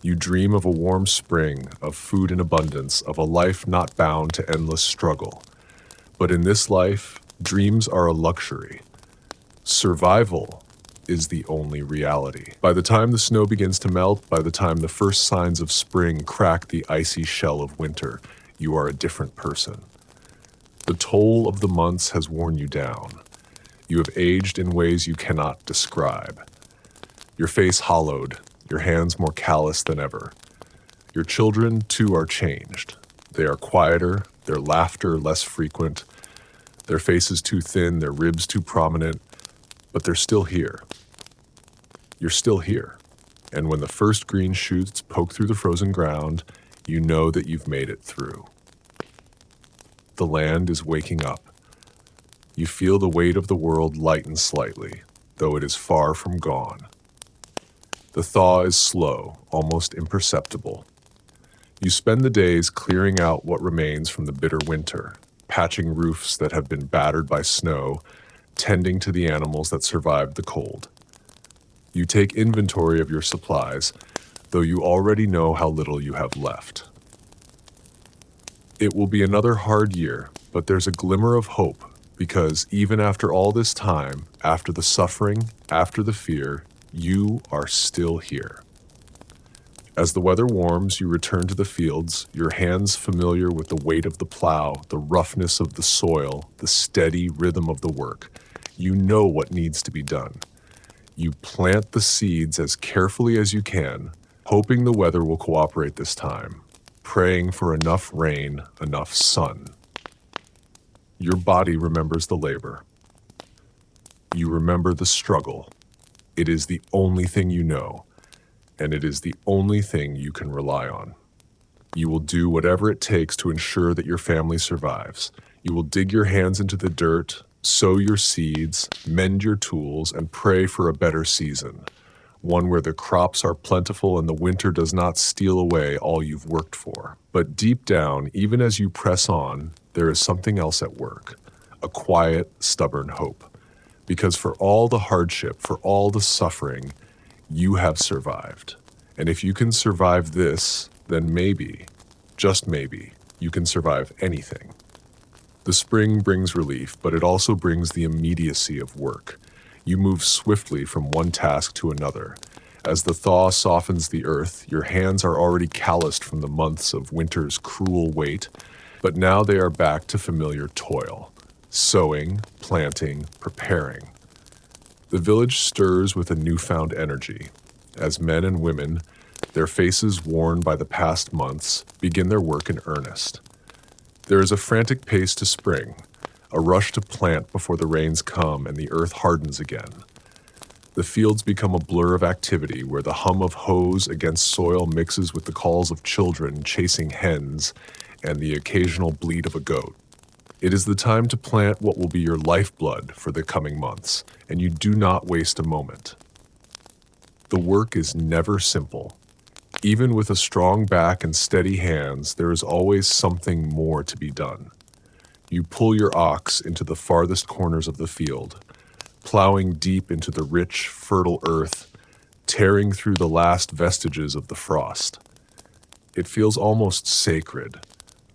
You dream of a warm spring, of food in abundance, of a life not bound to endless struggle. But in this life, dreams are a luxury. Survival is the only reality. By the time the snow begins to melt, by the time the first signs of spring crack the icy shell of winter, you are a different person. The toll of the months has worn you down. You have aged in ways you cannot describe. Your face hollowed, your hands more callous than ever. Your children, too, are changed. They are quieter, their laughter less frequent, their faces too thin, their ribs too prominent, but they're still here. You're still here. And when the first green shoots poke through the frozen ground, you know that you've made it through. The land is waking up. You feel the weight of the world lighten slightly, though it is far from gone. The thaw is slow, almost imperceptible. You spend the days clearing out what remains from the bitter winter, patching roofs that have been battered by snow, tending to the animals that survived the cold. You take inventory of your supplies, though you already know how little you have left. It will be another hard year, but there's a glimmer of hope, because even after all this time, after the suffering, after the fear, you are still here. As the weather warms, you return to the fields, your hands familiar with the weight of the plow, the roughness of the soil, the steady rhythm of the work. You know what needs to be done. You plant the seeds as carefully as you can, hoping the weather will cooperate this time, praying for enough rain, enough sun. Your body remembers the labor. You remember the struggle. It is the only thing you know, and it is the only thing you can rely on. You will do whatever it takes to ensure that your family survives. You will dig your hands into the dirt, sow your seeds, mend your tools, and pray for a better season, one where the crops are plentiful and the winter does not steal away all you've worked for. But deep down, even as you press on, there is something else at work, a quiet, stubborn hope. Because for all the hardship, for all the suffering, you have survived. And if you can survive this, then maybe, just maybe, you can survive anything. The spring brings relief, but it also brings the immediacy of work. You move swiftly from one task to another. As the thaw softens the earth, your hands are already calloused from the months of winter's cruel weight, but now they are back to familiar toil. Sowing, planting, preparing. The village stirs with a newfound energy, as men and women, their faces worn by the past months, begin their work in earnest. There is a frantic pace to spring, a rush to plant before the rains come and the earth hardens again. The fields become a blur of activity where the hum of hoes against soil mixes with the calls of children chasing hens and the occasional bleat of a goat. It is the time to plant what will be your lifeblood for the coming months, and you do not waste a moment. The work is never simple. Even with a strong back and steady hands, there is always something more to be done. You pull your ox into the farthest corners of the field, plowing deep into the rich, fertile earth, tearing through the last vestiges of the frost. It feels almost sacred,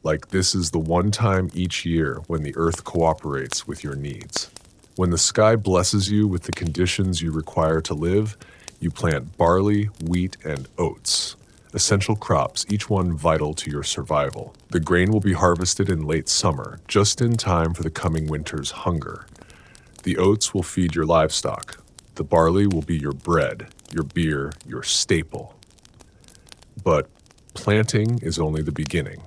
like this is the one time each year when the earth cooperates with your needs. When the sky blesses you with the conditions you require to live, you plant barley, wheat, and oats, essential crops, each one vital to your survival. The grain will be harvested in late summer, just in time for the coming winter's hunger. The oats will feed your livestock. The barley will be your bread, your beer, your staple. But planting is only the beginning.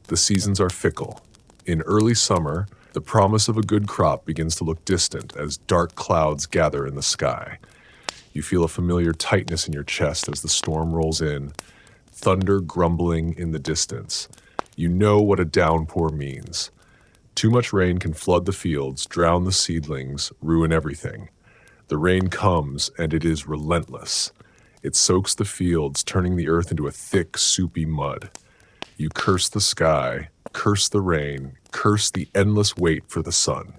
The seasons are fickle. In early summer, the promise of a good crop begins to look distant as dark clouds gather in the sky. You feel a familiar tightness in your chest as the storm rolls in, thunder grumbling in the distance. You know what a downpour means. Too much rain can flood the fields, drown the seedlings, ruin everything. The rain comes, and it is relentless. It soaks the fields, turning the earth into a thick, soupy mud. You curse the sky, curse the rain, curse the endless wait for the sun.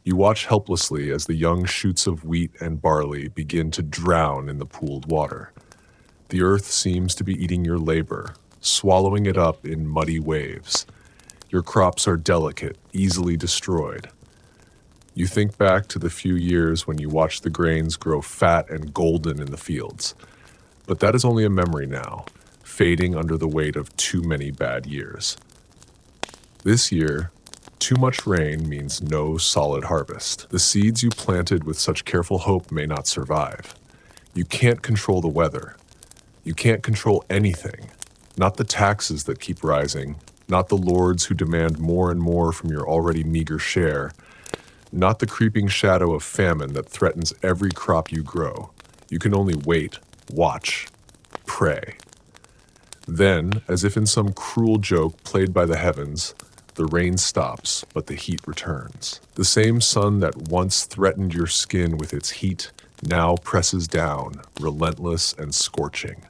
You watch helplessly as the young shoots of wheat and barley begin to drown in the pooled water. The earth seems to be eating your labor, swallowing it up in muddy waves. Your crops are delicate, easily destroyed. You think back to the few years when you watched the grains grow fat and golden in the fields. But that is only a memory now, fading under the weight of too many bad years. This year, too much rain means no solid harvest. The seeds you planted with such careful hope may not survive. You can't control the weather. You can't control anything. Not the taxes that keep rising, not the lords who demand more and more from your already meager share, not the creeping shadow of famine that threatens every crop you grow. You can only wait, watch, pray. Then, as if in some cruel joke played by the heavens, the rain stops, but the heat returns. The same sun that once threatened your skin with its heat now presses down, relentless and scorching.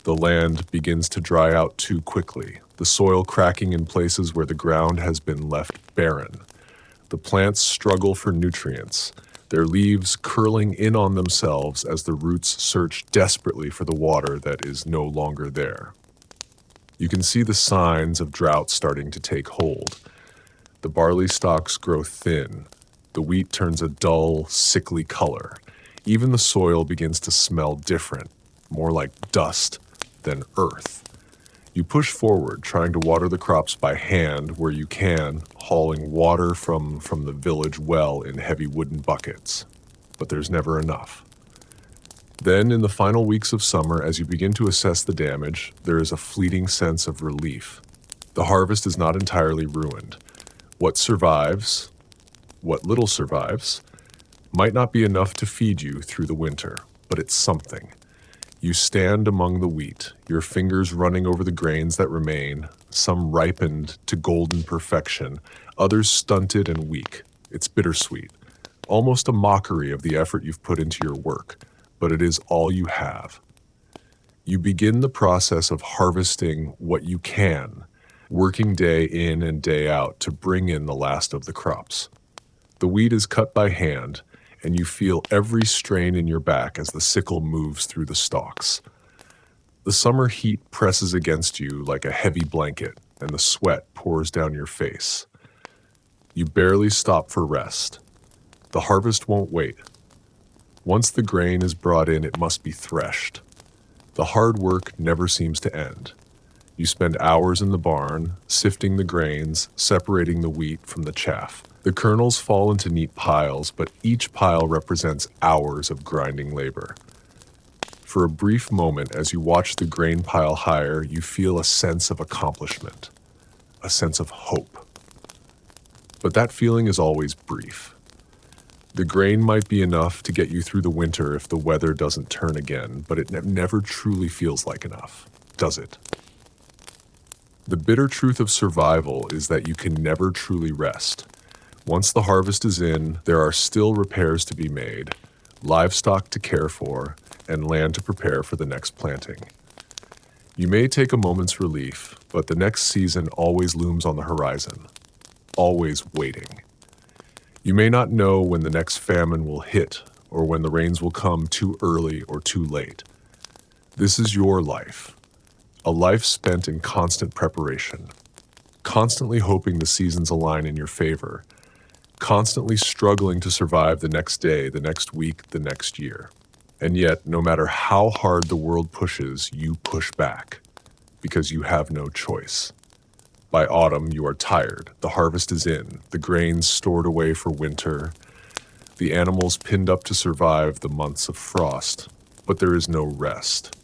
The land begins to dry out too quickly, the soil cracking in places where the ground has been left barren. The plants struggle for nutrients, their leaves curling in on themselves as the roots search desperately for the water that is no longer there. You can see the signs of drought starting to take hold. The barley stalks grow thin. The wheat turns a dull, sickly color. Even the soil begins to smell different, more like dust than earth. You push forward, trying to water the crops by hand where you can, hauling water from the village well in heavy wooden buckets. But there's never enough. Then, in the final weeks of summer, as you begin to assess the damage, there is a fleeting sense of relief. The harvest is not entirely ruined. What survives, what little survives, might not be enough to feed you through the winter, but it's something. You stand among the wheat, your fingers running over the grains that remain, some ripened to golden perfection, others stunted and weak. It's bittersweet, almost a mockery of the effort you've put into your work. But it is all you have. You begin the process of harvesting what you can, working day in and day out to bring in the last of the crops. The wheat is cut by hand, and you feel every strain in your back as the sickle moves through the stalks. The summer heat presses against you like a heavy blanket, and the sweat pours down your face. You barely stop for rest. The harvest won't wait. Once the grain is brought in, it must be threshed. The hard work never seems to end. You spend hours in the barn, sifting the grains, separating the wheat from the chaff. The kernels fall into neat piles, but each pile represents hours of grinding labor. For a brief moment, as you watch the grain pile higher, you feel a sense of accomplishment, a sense of hope. But that feeling is always brief. The grain might be enough to get you through the winter if the weather doesn't turn again, but it never truly feels like enough, does it? The bitter truth of survival is that you can never truly rest. Once the harvest is in, there are still repairs to be made, livestock to care for, and land to prepare for the next planting. You may take a moment's relief, but the next season always looms on the horizon, always waiting. You may not know when the next famine will hit or when the rains will come too early or too late. This is your life, a life spent in constant preparation, constantly hoping the seasons align in your favor, constantly struggling to survive the next day, the next week, the next year. And yet, no matter how hard the world pushes, you push back, because you have no choice. By autumn, you are tired. The harvest is in, the grains stored away for winter, the animals pinned up to survive the months of frost. But there is no rest.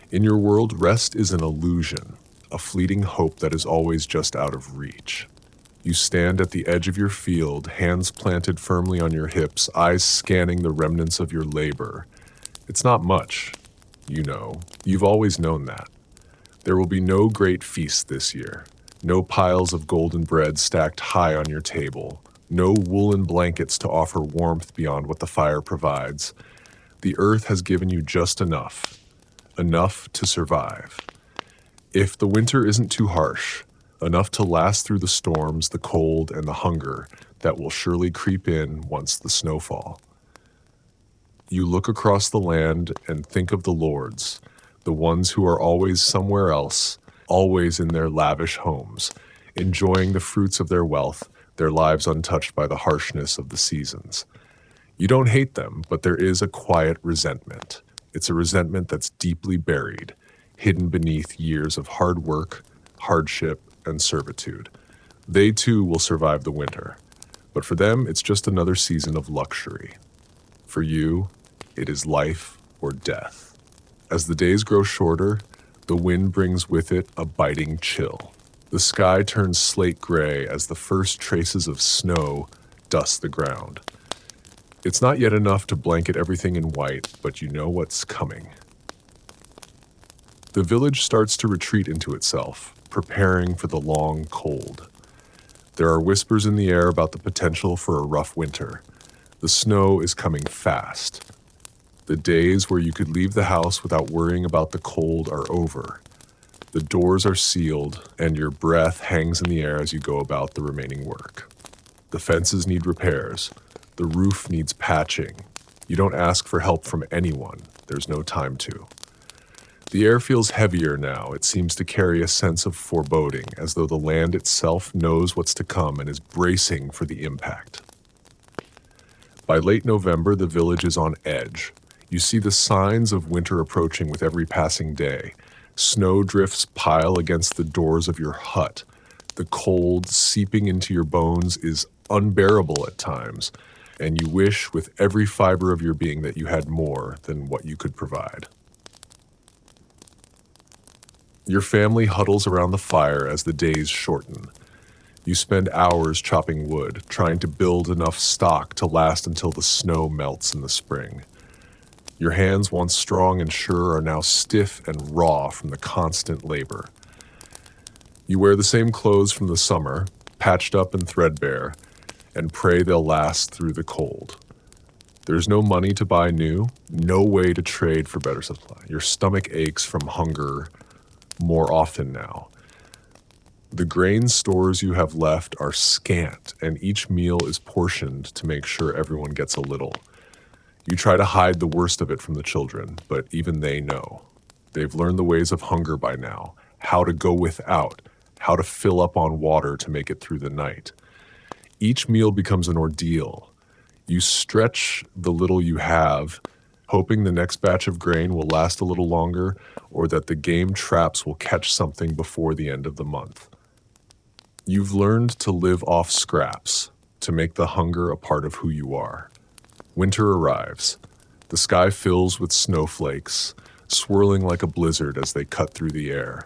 In your world, rest is an illusion, a fleeting hope that is always just out of reach. You stand at the edge of your field, hands planted firmly on your hips, eyes scanning the remnants of your labor. It's not much, you know. You've always known that. There will be no great feast this year. No piles of golden bread stacked high on your table. No woolen blankets to offer warmth beyond what the fire provides. The earth has given you just enough to survive. If the winter isn't too harsh, enough to last through the storms, the cold, and the hunger that will surely creep in once the snow fall. You look across the land and think of the lords, the ones who are always somewhere else, always in their lavish homes, enjoying the fruits of their wealth, their lives untouched by the harshness of the seasons. You don't hate them, but there is a quiet resentment. It's a resentment that's deeply buried, hidden beneath years of hard work, hardship, and servitude. They too will survive the winter, but for them it's just another season of luxury. For you, it is life or death. As the days grow shorter, the wind brings with it a biting chill. The sky turns slate gray as the first traces of snow dust the ground. It's not yet enough to blanket everything in white, but you know what's coming. The village starts to retreat into itself, preparing for the long cold. There are whispers in the air about the potential for a rough winter. The snow is coming fast. The days where you could leave the house without worrying about the cold are over. The doors are sealed, and your breath hangs in the air as you go about the remaining work. The fences need repairs. The roof needs patching. You don't ask for help from anyone. There's no time to. The air feels heavier now. It seems to carry a sense of foreboding, as though the land itself knows what's to come and is bracing for the impact. By late November, the village is on edge. You see the signs of winter approaching with every passing day. Snow drifts pile against the doors of your hut. The cold seeping into your bones is unbearable at times, and you wish with every fiber of your being that you had more than what you could provide. Your family huddles around the fire as the days shorten. You spend hours chopping wood, trying to build enough stock to last until the snow melts in the spring. Your hands, once strong and sure, are now stiff and raw from the constant labor. You wear the same clothes from the summer, patched up and threadbare, and pray they'll last through the cold. There's no money to buy new, no way to trade for better supply. Your stomach aches from hunger more often now. The grain stores you have left are scant, and each meal is portioned to make sure everyone gets a little. You try to hide the worst of it from the children, but even they know. They've learned the ways of hunger by now, how to go without, how to fill up on water to make it through the night. Each meal becomes an ordeal. You stretch the little you have, hoping the next batch of grain will last a little longer or that the game traps will catch something before the end of the month. You've learned to live off scraps, to make the hunger a part of who you are. Winter arrives. The sky fills with snowflakes, swirling like a blizzard as they cut through the air.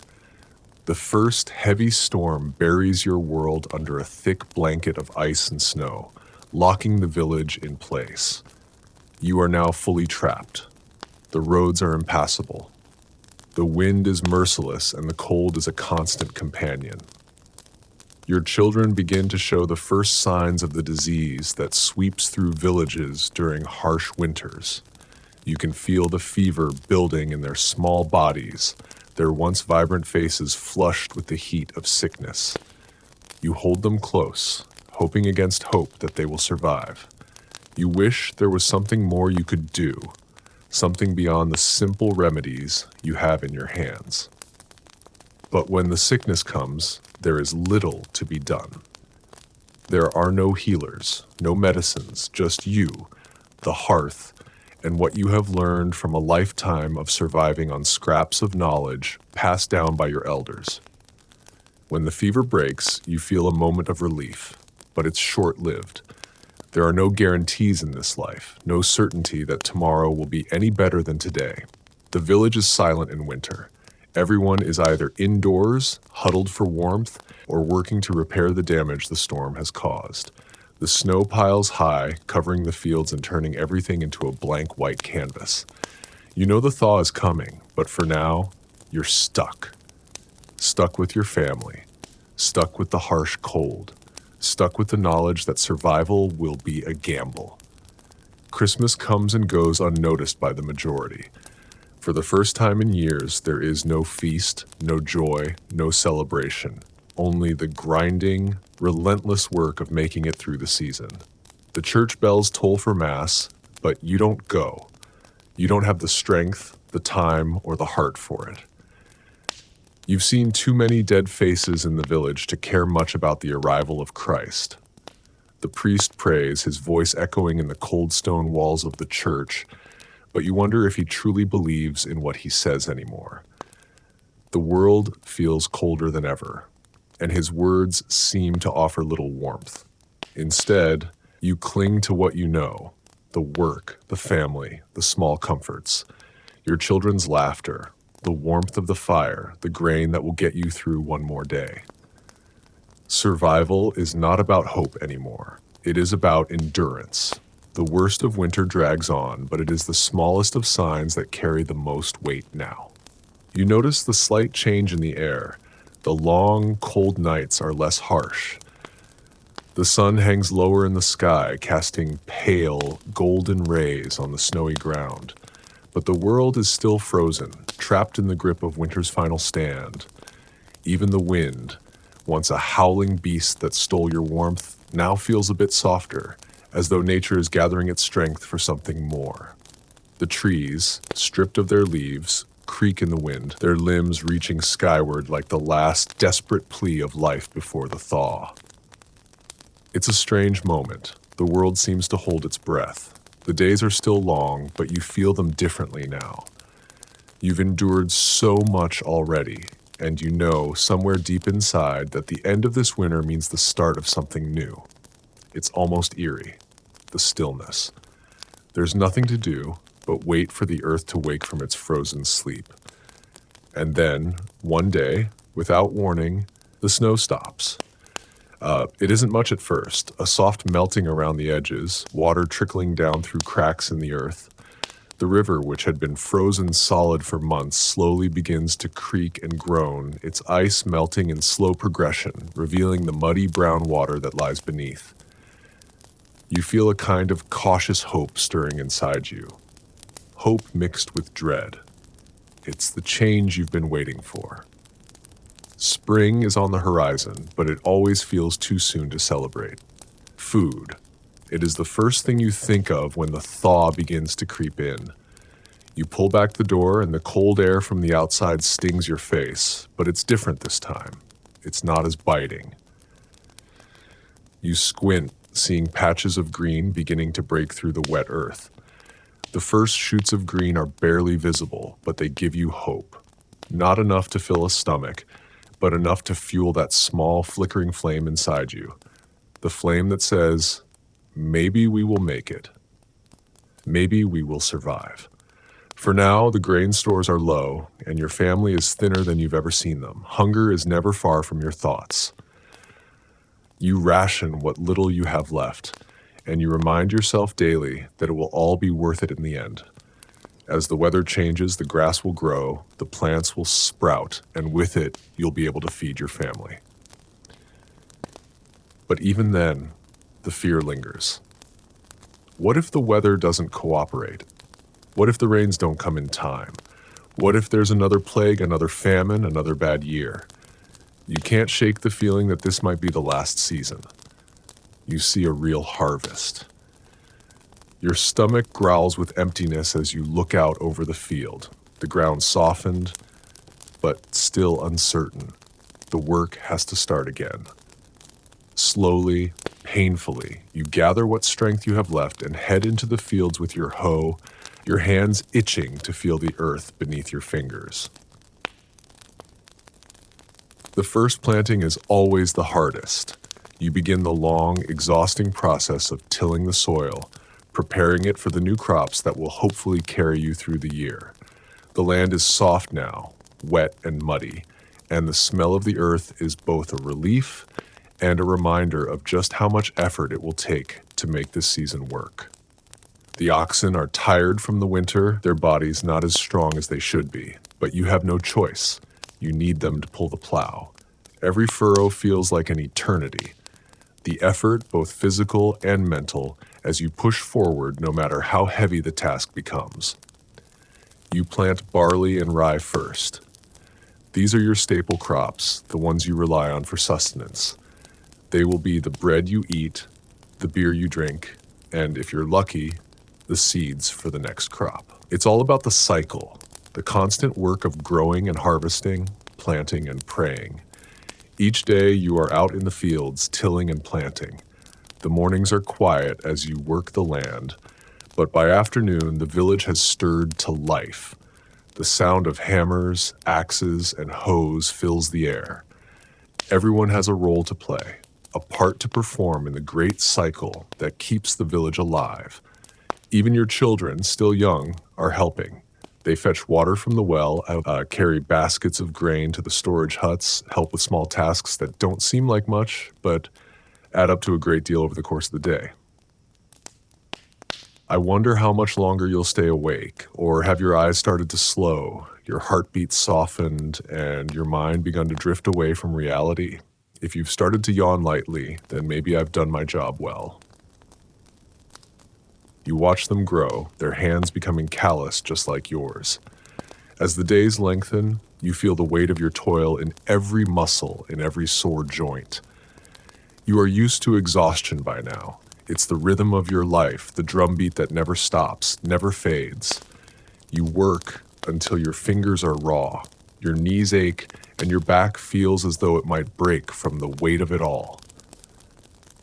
The first heavy storm buries your world under a thick blanket of ice and snow, locking the village in place. You are now fully trapped. The roads are impassable. The wind is merciless and the cold is a constant companion. Your children begin to show the first signs of the disease that sweeps through villages during harsh winters. You can feel the fever building in their small bodies, their once vibrant faces flushed with the heat of sickness. You hold them close, hoping against hope that they will survive. You wish there was something more you could do, something beyond the simple remedies you have in your hands. But when the sickness comes, there is little to be done. There are no healers, no medicines, just you, the hearth, and what you have learned from a lifetime of surviving on scraps of knowledge passed down by your elders. When the fever breaks, you feel a moment of relief, but it's short-lived. There are no guarantees in this life, no certainty that tomorrow will be any better than today. The village is silent in winter. Everyone is either indoors, huddled for warmth, or working to repair the damage the storm has caused. The snow piles high, covering the fields and turning everything into a blank white canvas. You know the thaw is coming, but for now, you're stuck. Stuck with your family. Stuck with the harsh cold. Stuck with the knowledge that survival will be a gamble. Christmas comes and goes unnoticed by the majority. For the first time in years, there is no feast, no joy, no celebration. Only the grinding, relentless work of making it through the season. The church bells toll for Mass, but you don't go. You don't have the strength, the time, or the heart for it. You've seen too many dead faces in the village to care much about the arrival of Christ. The priest prays, his voice echoing in the cold stone walls of the church, but you wonder if he truly believes in what he says anymore. The world feels colder than ever, and his words seem to offer little warmth. Instead, you cling to what you know, the work, the family, the small comforts, your children's laughter, the warmth of the fire, the grain that will get you through one more day. Survival is not about hope anymore. It is about endurance. The worst of winter drags on, but it is the smallest of signs that carry the most weight now. You notice the slight change in the air. The long, cold nights are less harsh. The sun hangs lower in the sky, casting pale, golden rays on the snowy ground. But the world is still frozen, trapped in the grip of winter's final stand. Even the wind, once a howling beast that stole your warmth, now feels a bit softer, as though nature is gathering its strength for something more. The trees, stripped of their leaves, creak in the wind, their limbs reaching skyward like the last desperate plea of life before the thaw. It's a strange moment. The world seems to hold its breath. The days are still long, but you feel them differently now. You've endured so much already, and you know somewhere deep inside that the end of this winter means the start of something new. It's almost eerie, the stillness. There's nothing to do but wait for the earth to wake from its frozen sleep. And then, one day, without warning, the snow stops. It isn't much at first, a soft melting around the edges, water trickling down through cracks in the earth. The river, which had been frozen solid for months, slowly begins to creak and groan, its ice melting in slow progression, revealing the muddy brown water that lies beneath. You feel a kind of cautious hope stirring inside you. Hope mixed with dread. It's the change you've been waiting for. Spring is on the horizon, but it always feels too soon to celebrate. Food. It is the first thing you think of when the thaw begins to creep in. You pull back the door and the cold air from the outside stings your face, but it's different this time. It's not as biting. You squint, seeing patches of green beginning to break through the wet earth. The first shoots of green are barely visible, but they give you hope. Not enough to fill a stomach, but enough to fuel that small, flickering flame inside you. the flame that says, maybe we will make it. Maybe we will survive. For now, the grain stores are low, and your family is thinner than you've ever seen them. Hunger is never far from your thoughts. You ration what little you have left, and you remind yourself daily that it will all be worth it in the end. As the weather changes, the grass will grow, the plants will sprout, and with it, you'll be able to feed your family. But even then, the fear lingers. What if the weather doesn't cooperate? What if the rains don't come in time? What if there's another plague, another famine, another bad year? You can't shake the feeling that this might be the last season. You see a real harvest. Your stomach growls with emptiness as you look out over the field. The ground softened, but still uncertain. The work has to start again. Slowly, painfully, you gather what strength you have left and head into the fields with your hoe, your hands itching to feel the earth beneath your fingers. The first planting is always the hardest. You begin the long, exhausting process of tilling the soil, preparing it for the new crops that will hopefully carry you through the year. The land is soft now, wet and muddy, and the smell of the earth is both a relief and a reminder of just how much effort it will take to make this season work. The oxen are tired from the winter, their bodies not as strong as they should be, but you have no choice. You need them to pull the plow. Every furrow feels like an eternity. The effort, both physical and mental, as you push forward no matter how heavy the task becomes. You plant barley and rye first. These are your staple crops, the ones you rely on for sustenance. They will be the bread you eat, the beer you drink, and if you're lucky, the seeds for the next crop. It's all about the cycle, the constant work of growing and harvesting, planting and praying. Each day you are out in the fields, tilling and planting. The mornings are quiet as you work the land, but by afternoon the village has stirred to life. The sound of hammers, axes, and hoes fills the air. Everyone has a role to play, a part to perform in the great cycle that keeps the village alive. Even your children, still young, are helping. They fetch water from the well, carry baskets of grain to the storage huts, help with small tasks that don't seem like much, but add up to a great deal over the course of the day. I wonder how much longer you'll stay awake, or have your eyes started to slow, your heartbeat softened, and your mind begun to drift away from reality. If you've started to yawn lightly, then maybe I've done my job well. You watch them grow, their hands becoming callous just like yours. As the days lengthen, you feel the weight of your toil in every muscle, in every sore joint. You are used to exhaustion by now. It's the rhythm of your life, the drumbeat that never stops, never fades. You work until your fingers are raw, your knees ache, and your back feels as though it might break from the weight of it all.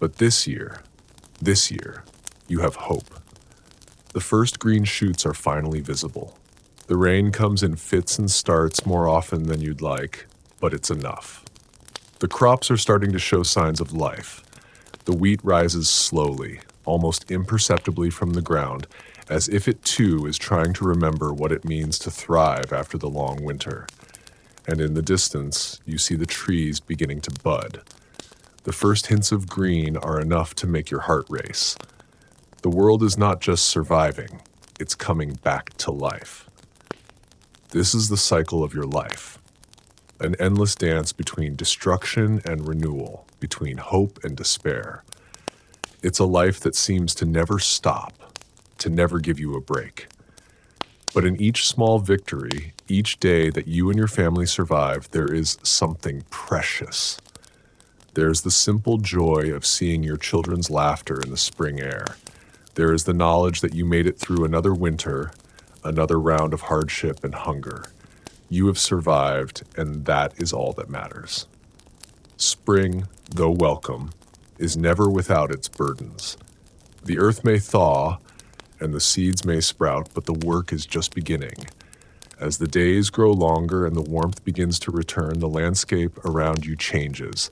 But this year, you have hope. The first green shoots are finally visible. The rain comes in fits and starts more often than you'd like, but it's enough. The crops are starting to show signs of life. The wheat rises slowly, almost imperceptibly from the ground, as if it too is trying to remember what it means to thrive after the long winter. And in the distance, you see the trees beginning to bud. The first hints of green are enough to make your heart race. The world is not just surviving, it's coming back to life. This is the cycle of your life, an endless dance between destruction and renewal, between hope and despair. It's a life that seems to never stop, to never give you a break. But in each small victory, each day that you and your family survive, there is something precious. There's the simple joy of seeing your children's laughter in the spring air. There is the knowledge that you made it through another winter, another round of hardship and hunger. You have survived, and that is all that matters. Spring, though welcome, is never without its burdens. The earth may thaw, and the seeds may sprout, but the work is just beginning. As the days grow longer and the warmth begins to return, the landscape around you changes.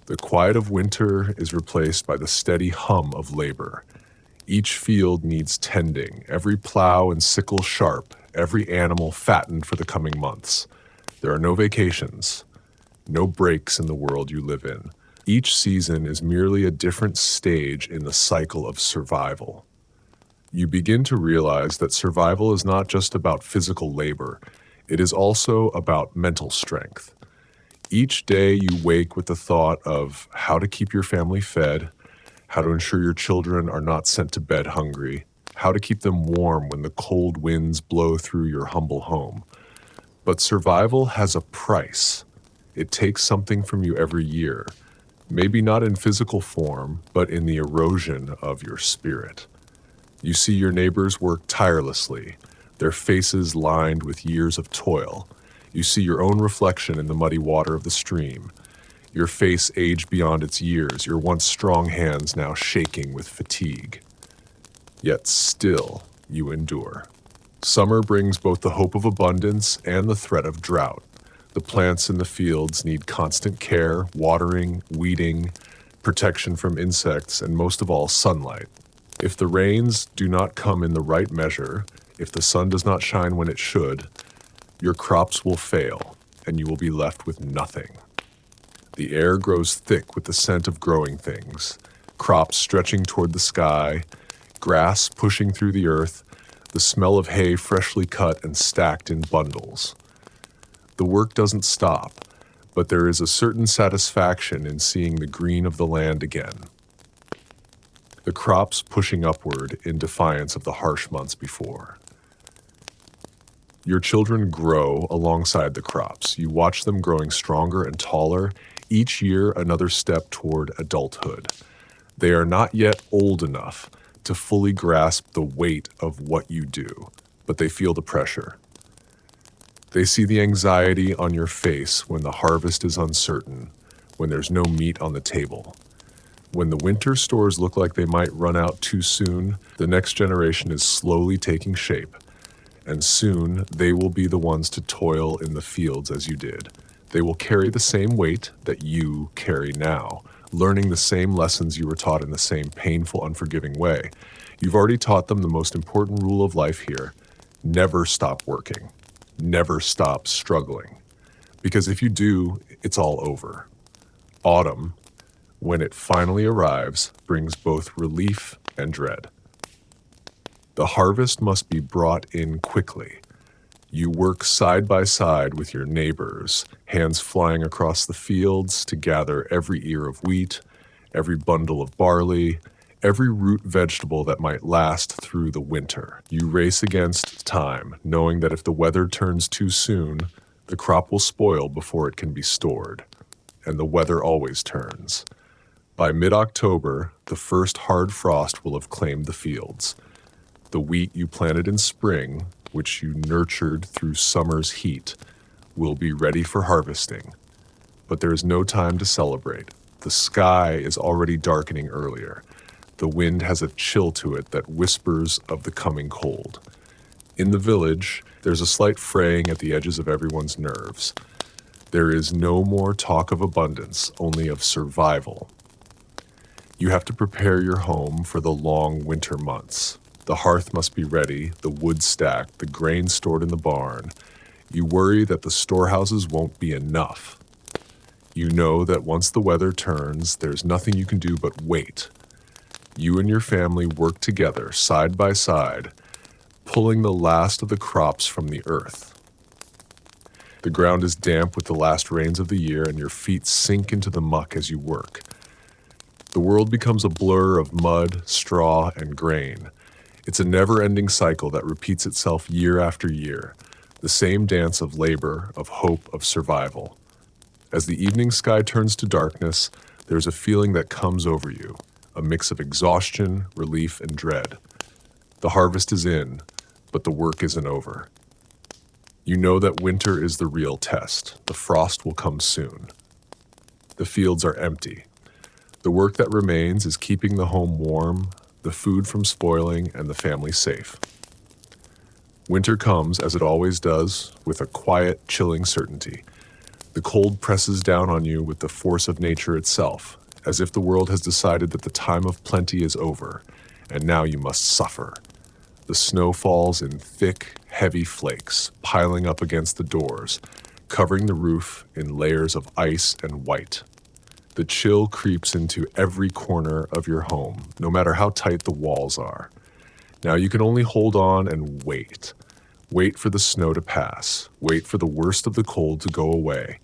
The quiet of winter is replaced by the steady hum of labor. Each field needs tending, every plow and sickle sharp, every animal fattened for the coming months. There are no vacations, no breaks in the world you live in. Each season is merely a different stage in the cycle of survival. You begin to realize that survival is not just about physical labor, it is also about mental strength. Each day you wake with the thought of how to keep your family fed, how to ensure your children are not sent to bed hungry, how to keep them warm when the cold winds blow through your humble home. But survival has a price. It takes something from you every year, maybe not in physical form, but in the erosion of your spirit. You see your neighbors work tirelessly, their faces lined with years of toil. You see your own reflection in the muddy water of the stream, your face aged beyond its years, your once strong hands now shaking with fatigue. Yet still you endure. Summer brings both the hope of abundance and the threat of drought. The plants in the fields need constant care, watering, weeding, protection from insects, and most of all, sunlight. If the rains do not come in the right measure, if the sun does not shine when it should, your crops will fail, and you will be left with nothing. The air grows thick with the scent of growing things, crops stretching toward the sky, grass pushing through the earth, the smell of hay freshly cut and stacked in bundles. The work doesn't stop, but there is a certain satisfaction in seeing the green of the land again. The crops pushing upward in defiance of the harsh months before. Your children grow alongside the crops. You watch them growing stronger and taller, each year another step toward adulthood. They are not yet old enough to fully grasp the weight of what you do, but they feel the pressure. They see the anxiety on your face when the harvest is uncertain, when there's no meat on the table. When the winter stores look like they might run out too soon, the next generation is slowly taking shape, and soon they will be the ones to toil in the fields as you did. They will carry the same weight that you carry now, learning the same lessons you were taught in the same painful, unforgiving way. You've already taught them the most important rule of life here: never stop working. Never stop struggling. Because if you do, it's all over. Autumn, when it finally arrives, brings both relief and dread. The harvest must be brought in quickly. You work side by side with your neighbors, hands flying across the fields to gather every ear of wheat, every bundle of barley, every root vegetable that might last through the winter. You race against time, knowing that if the weather turns too soon, the crop will spoil before it can be stored. And the weather always turns. By mid-October, the first hard frost will have claimed the fields. The wheat you planted in spring, which you nurtured through summer's heat, will be ready for harvesting. But there is no time to celebrate. The sky is already darkening earlier. The wind has a chill to it that whispers of the coming cold. In the village, there's a slight fraying at the edges of everyone's nerves. There is no more talk of abundance, only of survival. You have to prepare your home for the long winter months. The hearth must be ready, the wood stacked, the grain stored in the barn. You worry that the storehouses won't be enough. You know that once the weather turns, there's nothing you can do but wait. You and your family work together, side by side, pulling the last of the crops from the earth. The ground is damp with the last rains of the year, and your feet sink into the muck as you work. The world becomes a blur of mud, straw, and grain. It's a never-ending cycle that repeats itself year after year, the same dance of labor, of hope, of survival. As the evening sky turns to darkness, there's a feeling that comes over you, a mix of exhaustion, relief, and dread. The harvest is in, but the work isn't over. You know that winter is the real test. The frost will come soon. The fields are empty. The work that remains is keeping the home warm, the food from spoiling, and the family safe. Winter comes, as it always does, with a quiet, chilling certainty. The cold presses down on you with the force of nature itself, as if the world has decided that the time of plenty is over, and now you must suffer. The snow falls in thick, heavy flakes, piling up against the doors, covering the roof in layers of ice and white. The chill creeps into every corner of your home, no matter how tight the walls are. Now you can only hold on and wait. Wait for the snow to pass. Wait for the worst of the cold to go away.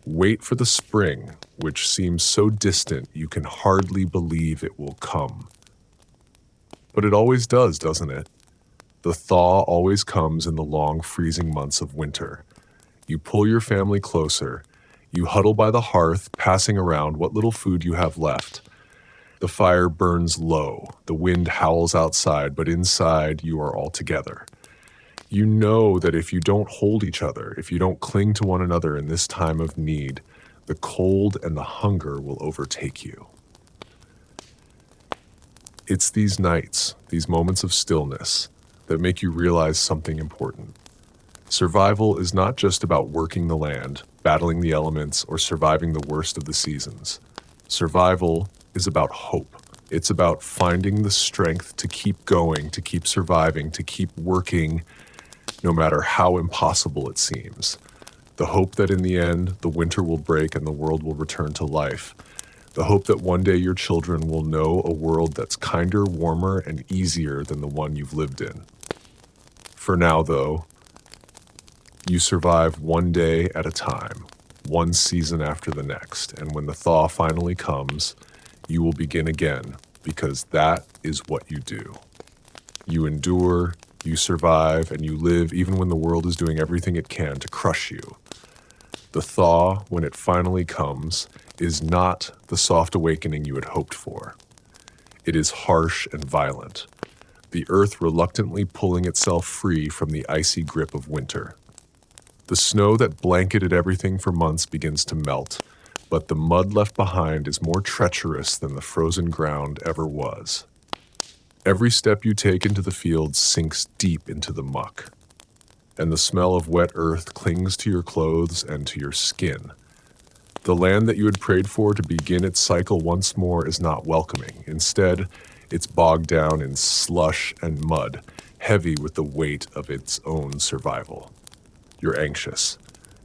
Wait for the spring, which seems so distant you can hardly believe it will come. But it always does, doesn't it? The thaw always comes in the long, freezing months of winter. You pull your family closer. You huddle by the hearth, passing around what little food you have left. The fire burns low. The wind howls outside, but inside you are all together. You know that if you don't hold each other, if you don't cling to one another in this time of need, the cold and the hunger will overtake you. It's these nights, these moments of stillness, that make you realize something important. Survival is not just about working the land, battling the elements, or surviving the worst of the seasons. Survival is about hope. It's about finding the strength to keep going, to keep surviving, to keep working, no matter how impossible it seems. The hope that in the end, the winter will break and the world will return to life. The hope that one day your children will know a world that's kinder, warmer, and easier than the one you've lived in. For now, though, you survive one day at a time, one season after the next, and when the thaw finally comes, you will begin again, because that is what you do. You endure, you survive, and you live even when the world is doing everything it can to crush you. The thaw, when it finally comes, is not the soft awakening you had hoped for. It is harsh and violent, the earth reluctantly pulling itself free from the icy grip of winter. The snow that blanketed everything for months begins to melt, but the mud left behind is more treacherous than the frozen ground ever was. Every step you take into the field sinks deep into the muck, and the smell of wet earth clings to your clothes and to your skin. The land that you had prayed for to begin its cycle once more is not welcoming. Instead, it's bogged down in slush and mud, heavy with the weight of its own survival. You're anxious.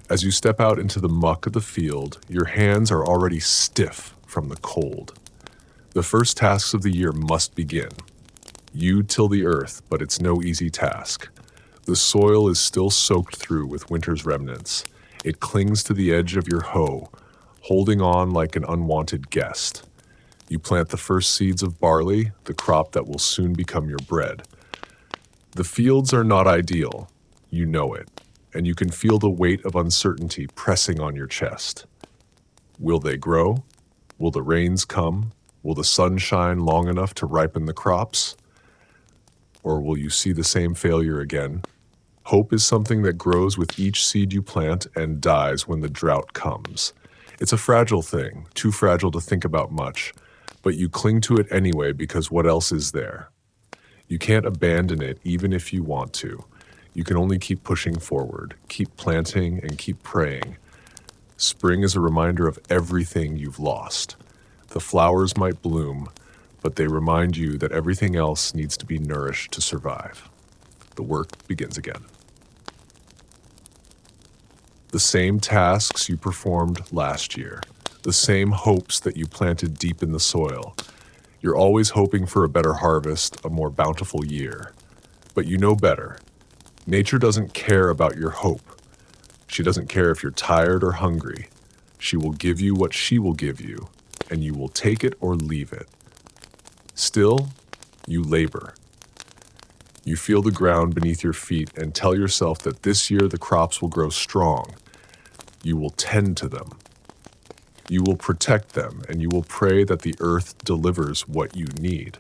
As you step out into the muck of the field, your hands are already stiff from the cold. The first tasks of the year must begin. You till the earth, but it's no easy task. The soil is still soaked through with winter's remnants. It clings to the edge of your hoe, holding on like an unwanted guest. You plant the first seeds of barley, the crop that will soon become your bread. The fields are not ideal. You know it, and you can feel the weight of uncertainty pressing on your chest. Will they grow? Will the rains come? Will the sun shine long enough to ripen the crops? Or will you see the same failure again? Hope is something that grows with each seed you plant and dies when the drought comes. It's a fragile thing, too fragile to think about much, but you cling to it anyway because what else is there? You can't abandon it even if you want to. You can only keep pushing forward, keep planting, and keep praying. Spring is a reminder of everything you've lost. The flowers might bloom, but they remind you that everything else needs to be nourished to survive. The work begins again. The same tasks you performed last year, the same hopes that you planted deep in the soil. You're always hoping for a better harvest, a more bountiful year. But you know better. Nature doesn't care about your hope. She doesn't care if you're tired or hungry. She will give you what she will give you, and you will take it or leave it. Still, you labor. You feel the ground beneath your feet and tell yourself that this year the crops will grow strong. You will tend to them. You will protect them, and you will pray that the earth delivers what you need.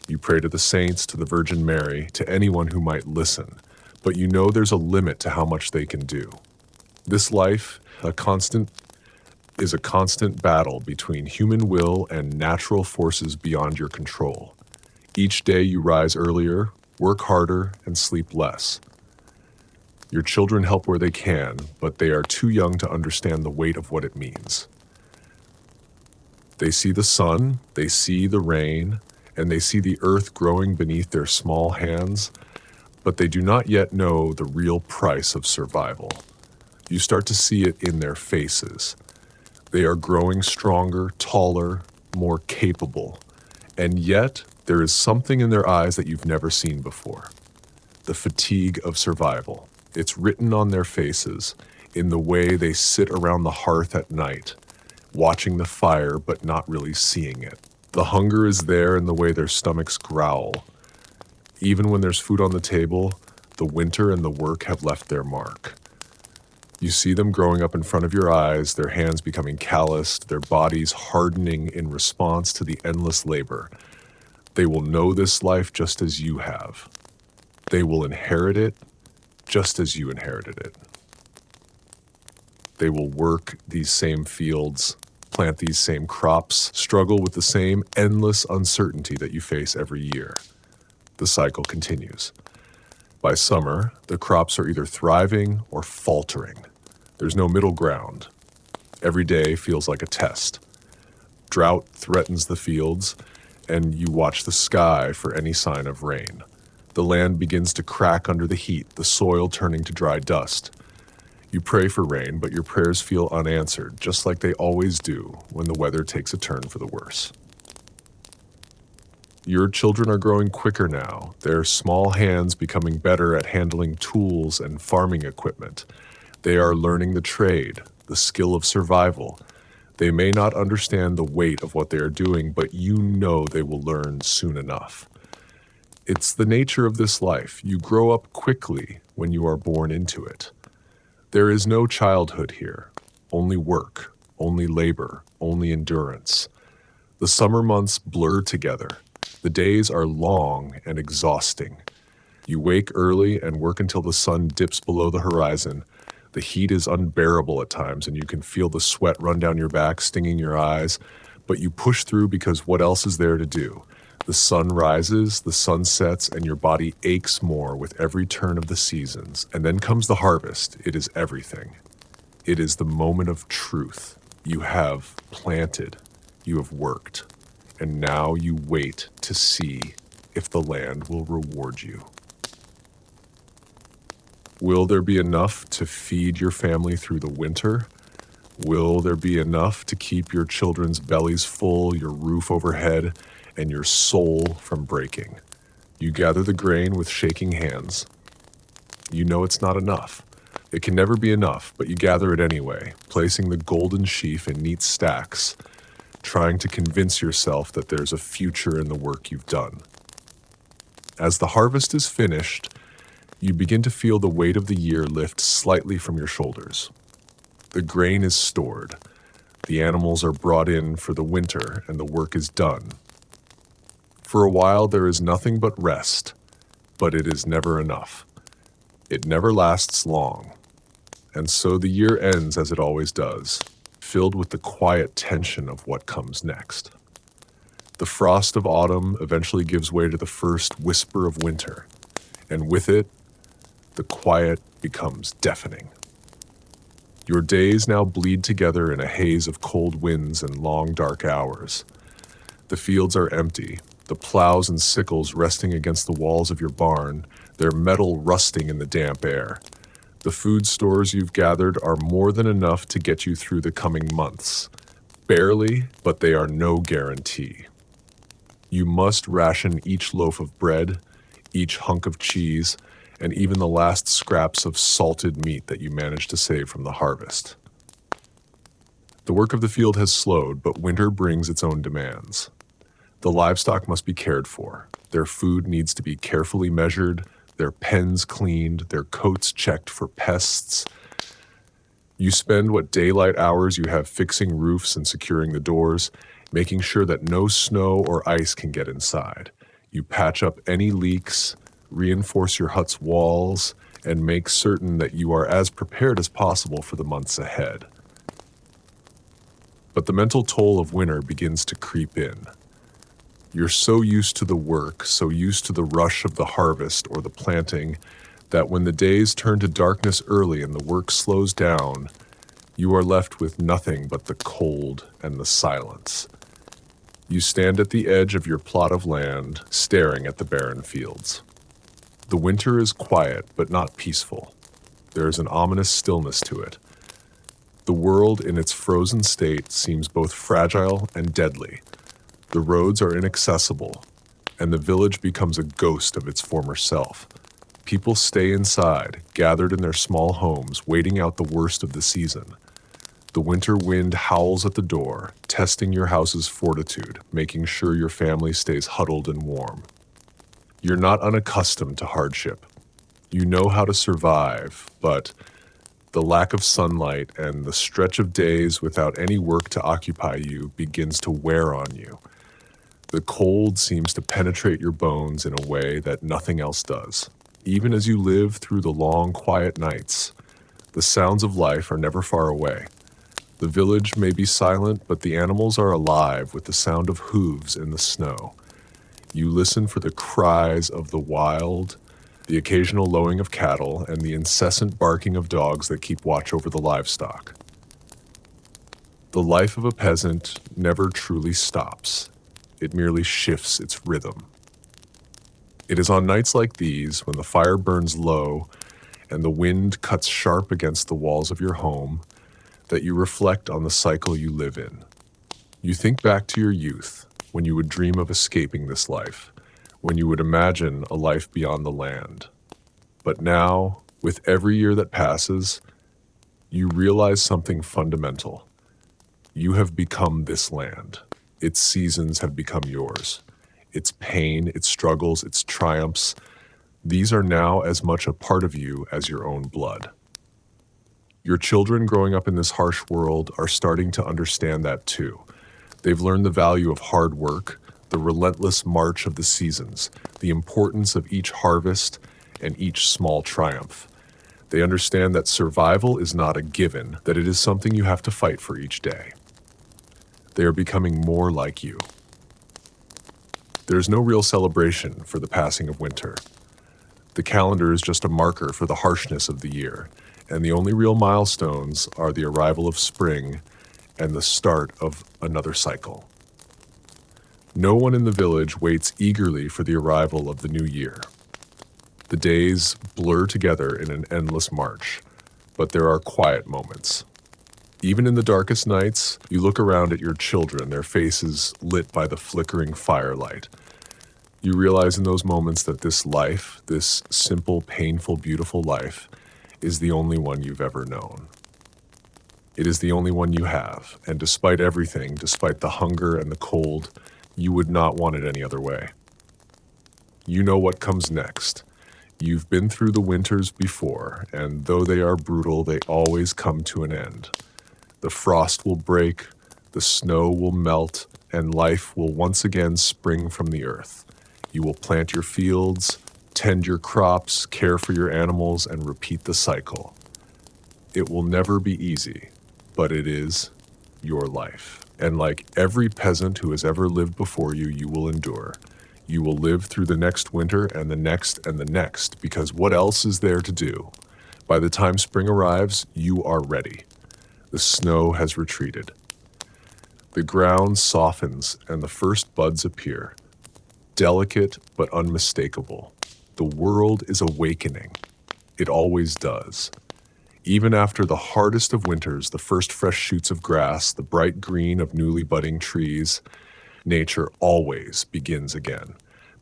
You pray to the saints, to the Virgin Mary, to anyone who might listen, but you know there's a limit to how much they can do. This life, is a constant battle between human will and natural forces beyond your control. Each day you rise earlier, work harder, and sleep less. Your children help where they can, but they are too young to understand the weight of what it means. They see the sun, they see the rain, and they see the earth growing beneath their small hands, but they do not yet know the real price of survival. You start to see it in their faces. They are growing stronger, taller, more capable, and yet there is something in their eyes that you've never seen before. The fatigue of survival. It's written on their faces, in the way they sit around the hearth at night, watching the fire but not really seeing it. The hunger is there in the way their stomachs growl. Even when there's food on the table, the winter and the work have left their mark. You see them growing up in front of your eyes, their hands becoming calloused, their bodies hardening in response to the endless labor. They will know this life just as you have. They will inherit it just as you inherited it. They will work these same fields, plant these same crops, struggle with the same endless uncertainty that you face every year. The cycle continues. By summer, the crops are either thriving or faltering. There's no middle ground. Every day feels like a test. Drought threatens the fields, and you watch the sky for any sign of rain. The land begins to crack under the heat, the soil turning to dry dust. You pray for rain, but your prayers feel unanswered, just like they always do when the weather takes a turn for the worse. Your children are growing quicker now, their small hands becoming better at handling tools and farming equipment. They are learning the trade, the skill of survival. They may not understand the weight of what they are doing, but you know they will learn soon enough. It's the nature of this life. You grow up quickly when you are born into it. There is no childhood here, only work, only labor, only endurance. The summer months blur together. The days are long and exhausting. You wake early and work until the sun dips below the horizon. The heat is unbearable at times, and you can feel the sweat run down your back, stinging your eyes, but you push through because what else is there to do? The sun rises, the sun sets, and your body aches more with every turn of the seasons. And then comes the harvest. It is everything. It is the moment of truth. You have planted, you have worked, and now you wait to see if the land will reward you. Will there be enough to feed your family through the winter? Will there be enough to keep your children's bellies full, your roof overhead, and your soul from breaking? You gather the grain with shaking hands. You know it's not enough. It can never be enough, but you gather it anyway, placing the golden sheaf in neat stacks, trying to convince yourself that there's a future in the work you've done. As the harvest is finished, you begin to feel the weight of the year lift slightly from your shoulders. The grain is stored. The animals are brought in for the winter, and the work is done. For a while, there is nothing but rest, but it is never enough. It never lasts long. And so the year ends as it always does, filled with the quiet tension of what comes next. The frost of autumn eventually gives way to the first whisper of winter, and with it, the quiet becomes deafening. Your days now bleed together in a haze of cold winds and long dark hours. The fields are empty, the plows and sickles resting against the walls of your barn, their metal rusting in the damp air. The food stores you've gathered are more than enough to get you through the coming months. Barely, but they are no guarantee. You must ration each loaf of bread, each hunk of cheese, and even the last scraps of salted meat that you managed to save from the harvest. The work of the field has slowed, but winter brings its own demands. The livestock must be cared for. Their food needs to be carefully measured, their pens cleaned, their coats checked for pests. You spend what daylight hours you have fixing roofs and securing the doors, making sure that no snow or ice can get inside. You patch up any leaks, reinforce your hut's walls, and make certain that you are as prepared as possible for the months ahead. But the mental toll of winter begins to creep in. You're so used to the work, so used to the rush of the harvest or the planting, that when the days turn to darkness early and the work slows down, you are left with nothing but the cold and the silence. You stand at the edge of your plot of land, staring at the barren fields. The winter is quiet, but not peaceful. There is an ominous stillness to it. The world in its frozen state seems both fragile and deadly. The roads are inaccessible, and the village becomes a ghost of its former self. People stay inside, gathered in their small homes, waiting out the worst of the season. The winter wind howls at the door, testing your house's fortitude, making sure your family stays huddled and warm. You're not unaccustomed to hardship. You know how to survive, but the lack of sunlight and the stretch of days without any work to occupy you begins to wear on you. The cold seems to penetrate your bones in a way that nothing else does. Even as you live through the long, quiet nights, the sounds of life are never far away. The village may be silent, but the animals are alive with the sound of hooves in the snow. You listen for the cries of the wild, the occasional lowing of cattle, and the incessant barking of dogs that keep watch over the livestock. The life of a peasant never truly stops. It merely shifts its rhythm. It is on nights like these, when the fire burns low and the wind cuts sharp against the walls of your home, that you reflect on the cycle you live in. You think back to your youth, when you would dream of escaping this life, when you would imagine a life beyond the land. But now, with every year that passes, you realize something fundamental. You have become this land. Its seasons have become yours. Its pain, its struggles, its triumphs, these are now as much a part of you as your own blood. Your children growing up in this harsh world are starting to understand that too. They've learned the value of hard work, the relentless march of the seasons, the importance of each harvest and each small triumph. They understand that survival is not a given, that it is something you have to fight for each day. They are becoming more like you. There is no real celebration for the passing of winter. The calendar is just a marker for the harshness of the year, and the only real milestones are the arrival of spring and the start of another cycle. No one in the village waits eagerly for the arrival of the new year. The days blur together in an endless march, but there are quiet moments. Even in the darkest nights, you look around at your children, their faces lit by the flickering firelight. You realize in those moments that this life, this simple, painful, beautiful life, is the only one you've ever known. It is the only one you have, and despite everything, despite the hunger and the cold, you would not want it any other way. You know what comes next. You've been through the winters before, and though they are brutal, they always come to an end. The frost will break, the snow will melt, and life will once again spring from the earth. You will plant your fields, tend your crops, care for your animals, and repeat the cycle. It will never be easy, but it is your life. And like every peasant who has ever lived before you, you will endure. You will live through the next winter and the next and the next, because what else is there to do? By the time spring arrives, you are ready. The snow has retreated. The ground softens and the first buds appear. Delicate but unmistakable. The world is awakening. It always does. Even after the hardest of winters, the first fresh shoots of grass, the bright green of newly budding trees, nature always begins again.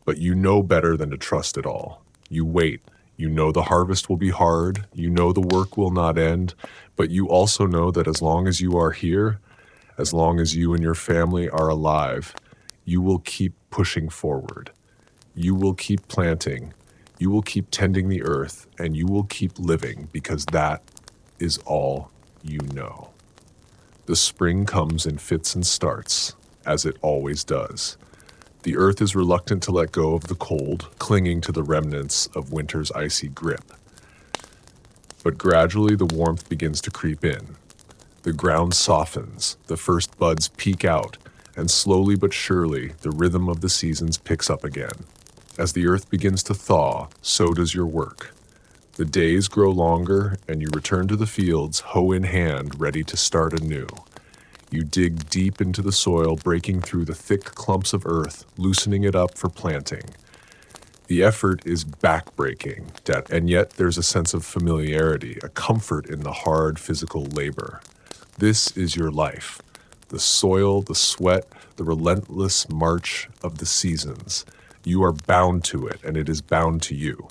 But you know better than to trust it all. You wait. You know the harvest will be hard. You know the work will not end. But you also know that as long as you are here, as long as you and your family are alive, you will keep pushing forward. You will keep planting. You will keep tending the earth, and you will keep living, because that is all you know. The spring comes in fits and starts, as it always does. The earth is reluctant to let go of the cold, clinging to the remnants of winter's icy grip. But gradually the warmth begins to creep in. The ground softens, the first buds peek out, and slowly but surely the rhythm of the seasons picks up again. As the earth begins to thaw, so does your work. The days grow longer, and you return to the fields, hoe in hand, ready to start anew. You dig deep into the soil, breaking through the thick clumps of earth, loosening it up for planting. The effort is backbreaking, and yet there's a sense of familiarity, a comfort in the hard physical labor. This is your life. The soil, the sweat, the relentless march of the seasons. You are bound to it, and it is bound to you.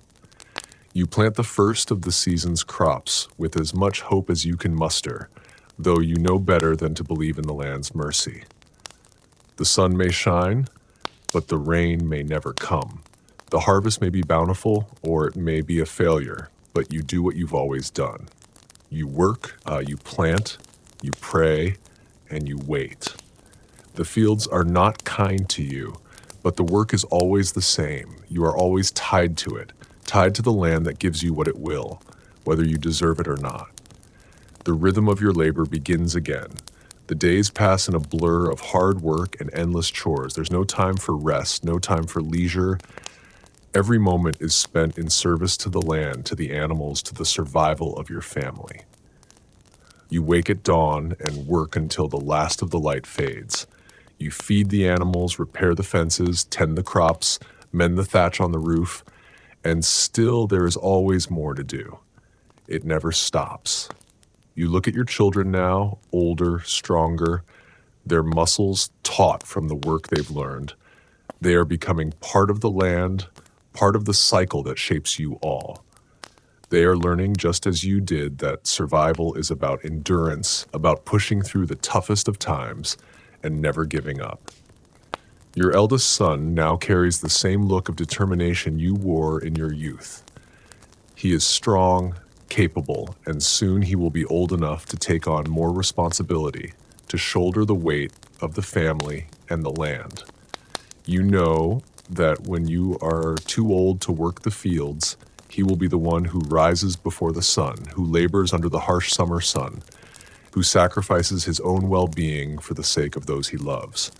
You plant the first of the season's crops with as much hope as you can muster, though you know better than to believe in the land's mercy. The sun may shine, but the rain may never come. The harvest may be bountiful, or it may be a failure, but you do what you've always done. You work, you plant, you pray, and you wait. The fields are not kind to you, but the work is always the same. You are always tied to it, tied to the land that gives you what it will, whether you deserve it or not. The rhythm of your labor begins again. The days pass in a blur of hard work and endless chores. There's no time for rest, no time for leisure. Every moment is spent in service to the land, to the animals, to the survival of your family. You wake at dawn and work until the last of the light fades. You feed the animals, repair the fences, tend the crops, mend the thatch on the roof, and still there is always more to do. It never stops. You look at your children now, older, stronger, their muscles taut from the work they've learned. They are becoming part of the land, part of the cycle that shapes you all. They are learning, just as you did, that survival is about endurance, about pushing through the toughest of times and never giving up. Your eldest son now carries the same look of determination you wore in your youth. He is strong, capable, and soon he will be old enough to take on more responsibility, to shoulder the weight of the family and the land. You know that when you are too old to work the fields, he will be the one who rises before the sun, who labors under the harsh summer sun, who sacrifices his own well-being for the sake of those he loves.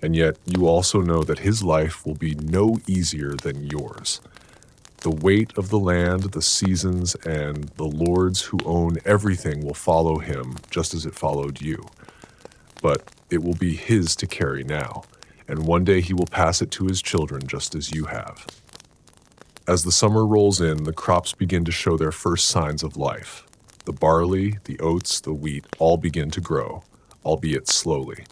And yet you also know that his life will be no easier than yours. The weight of the land, the seasons, and the lords who own everything will follow him just as it followed you. But it will be his to carry now, and one day he will pass it to his children just as you have. As the summer rolls in, the crops begin to show their first signs of life. The barley, the oats, the wheat all begin to grow, albeit slowly.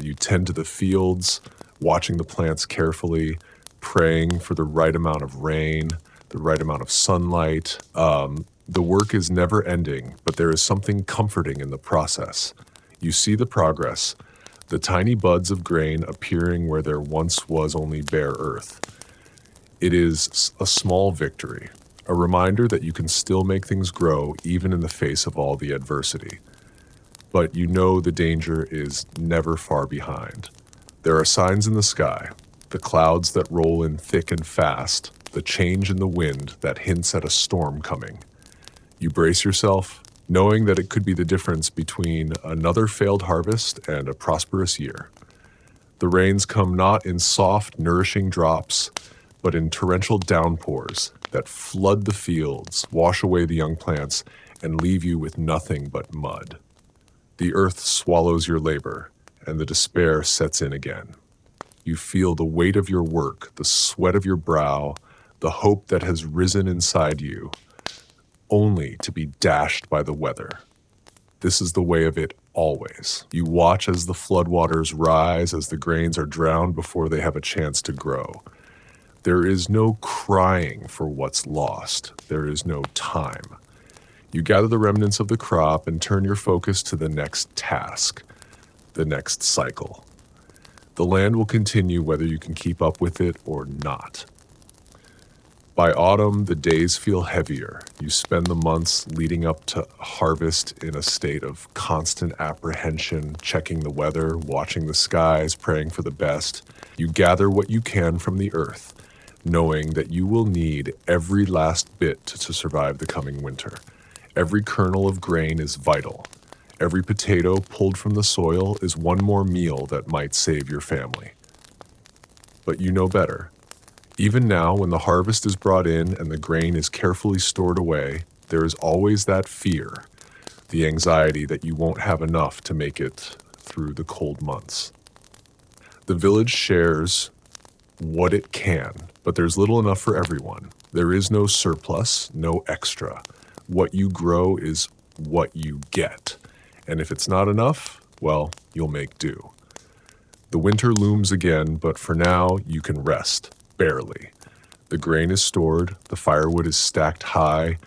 You tend to the fields, watching the plants carefully, praying for the right amount of rain, the right amount of sunlight. The work is never ending, but there is something comforting in the process. You see the progress, the tiny buds of grain appearing where there once was only bare earth. It is a small victory, a reminder that you can still make things grow even in the face of all the adversity. But you know the danger is never far behind. There are signs in the sky, the clouds that roll in thick and fast, the change in the wind that hints at a storm coming. You brace yourself, knowing that it could be the difference between another failed harvest and a prosperous year. The rains come not in soft, nourishing drops, but in torrential downpours that flood the fields, wash away the young plants, and leave you with nothing but mud. The earth swallows your labor, and the despair sets in again. You feel the weight of your work, the sweat of your brow, the hope that has risen inside you, only to be dashed by the weather. This is the way of it always. You watch as the floodwaters rise, as the grains are drowned before they have a chance to grow. There is no crying for what's lost. There is no time. You gather the remnants of the crop and turn your focus to the next task, the next cycle. The land will continue whether you can keep up with it or not. By autumn, the days feel heavier. You spend the months leading up to harvest in a state of constant apprehension, checking the weather, watching the skies, praying for the best. You gather what you can from the earth, knowing that you will need every last bit to survive the coming winter. Every kernel of grain is vital. Every potato pulled from the soil is one more meal that might save your family. But you know better. Even now, when the harvest is brought in and the grain is carefully stored away, there is always that fear, the anxiety that you won't have enough to make it through the cold months. The village shares what it can, but there's little enough for everyone. There is no surplus, no extra. What you grow is what you get. And if it's not enough, well, you'll make do. The winter looms again, but for now, you can rest, barely. The grain is stored, the firewood is stacked high,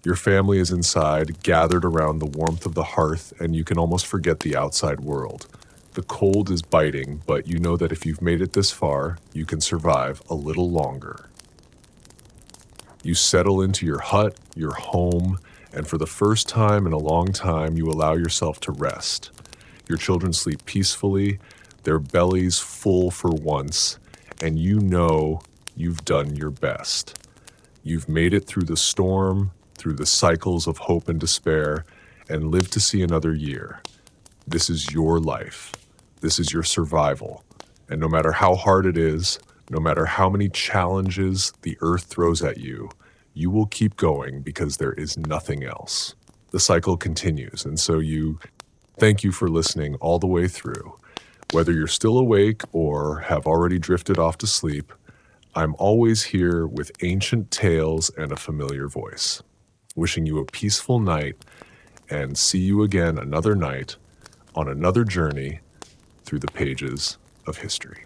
your family is inside, gathered around the warmth of the hearth, and you can almost forget the outside world. The cold is biting, but you know that if you've made it this far, you can survive a little longer. You settle into your hut, your home, and for the first time in a long time, you allow yourself to rest. Your children sleep peacefully, their bellies full for once, and you know you've done your best. You've made it through the storm, through the cycles of hope and despair, and lived to see another year. This is your life. This is your survival. And no matter how hard it is, no matter how many challenges the earth throws at you, you will keep going because there is nothing else. The cycle continues, and so thank you for listening all the way through. Whether you're still awake or have already drifted off to sleep, I'm always here with ancient tales and a familiar voice. Wishing you a peaceful night, and see you again another night on another journey through the pages of history.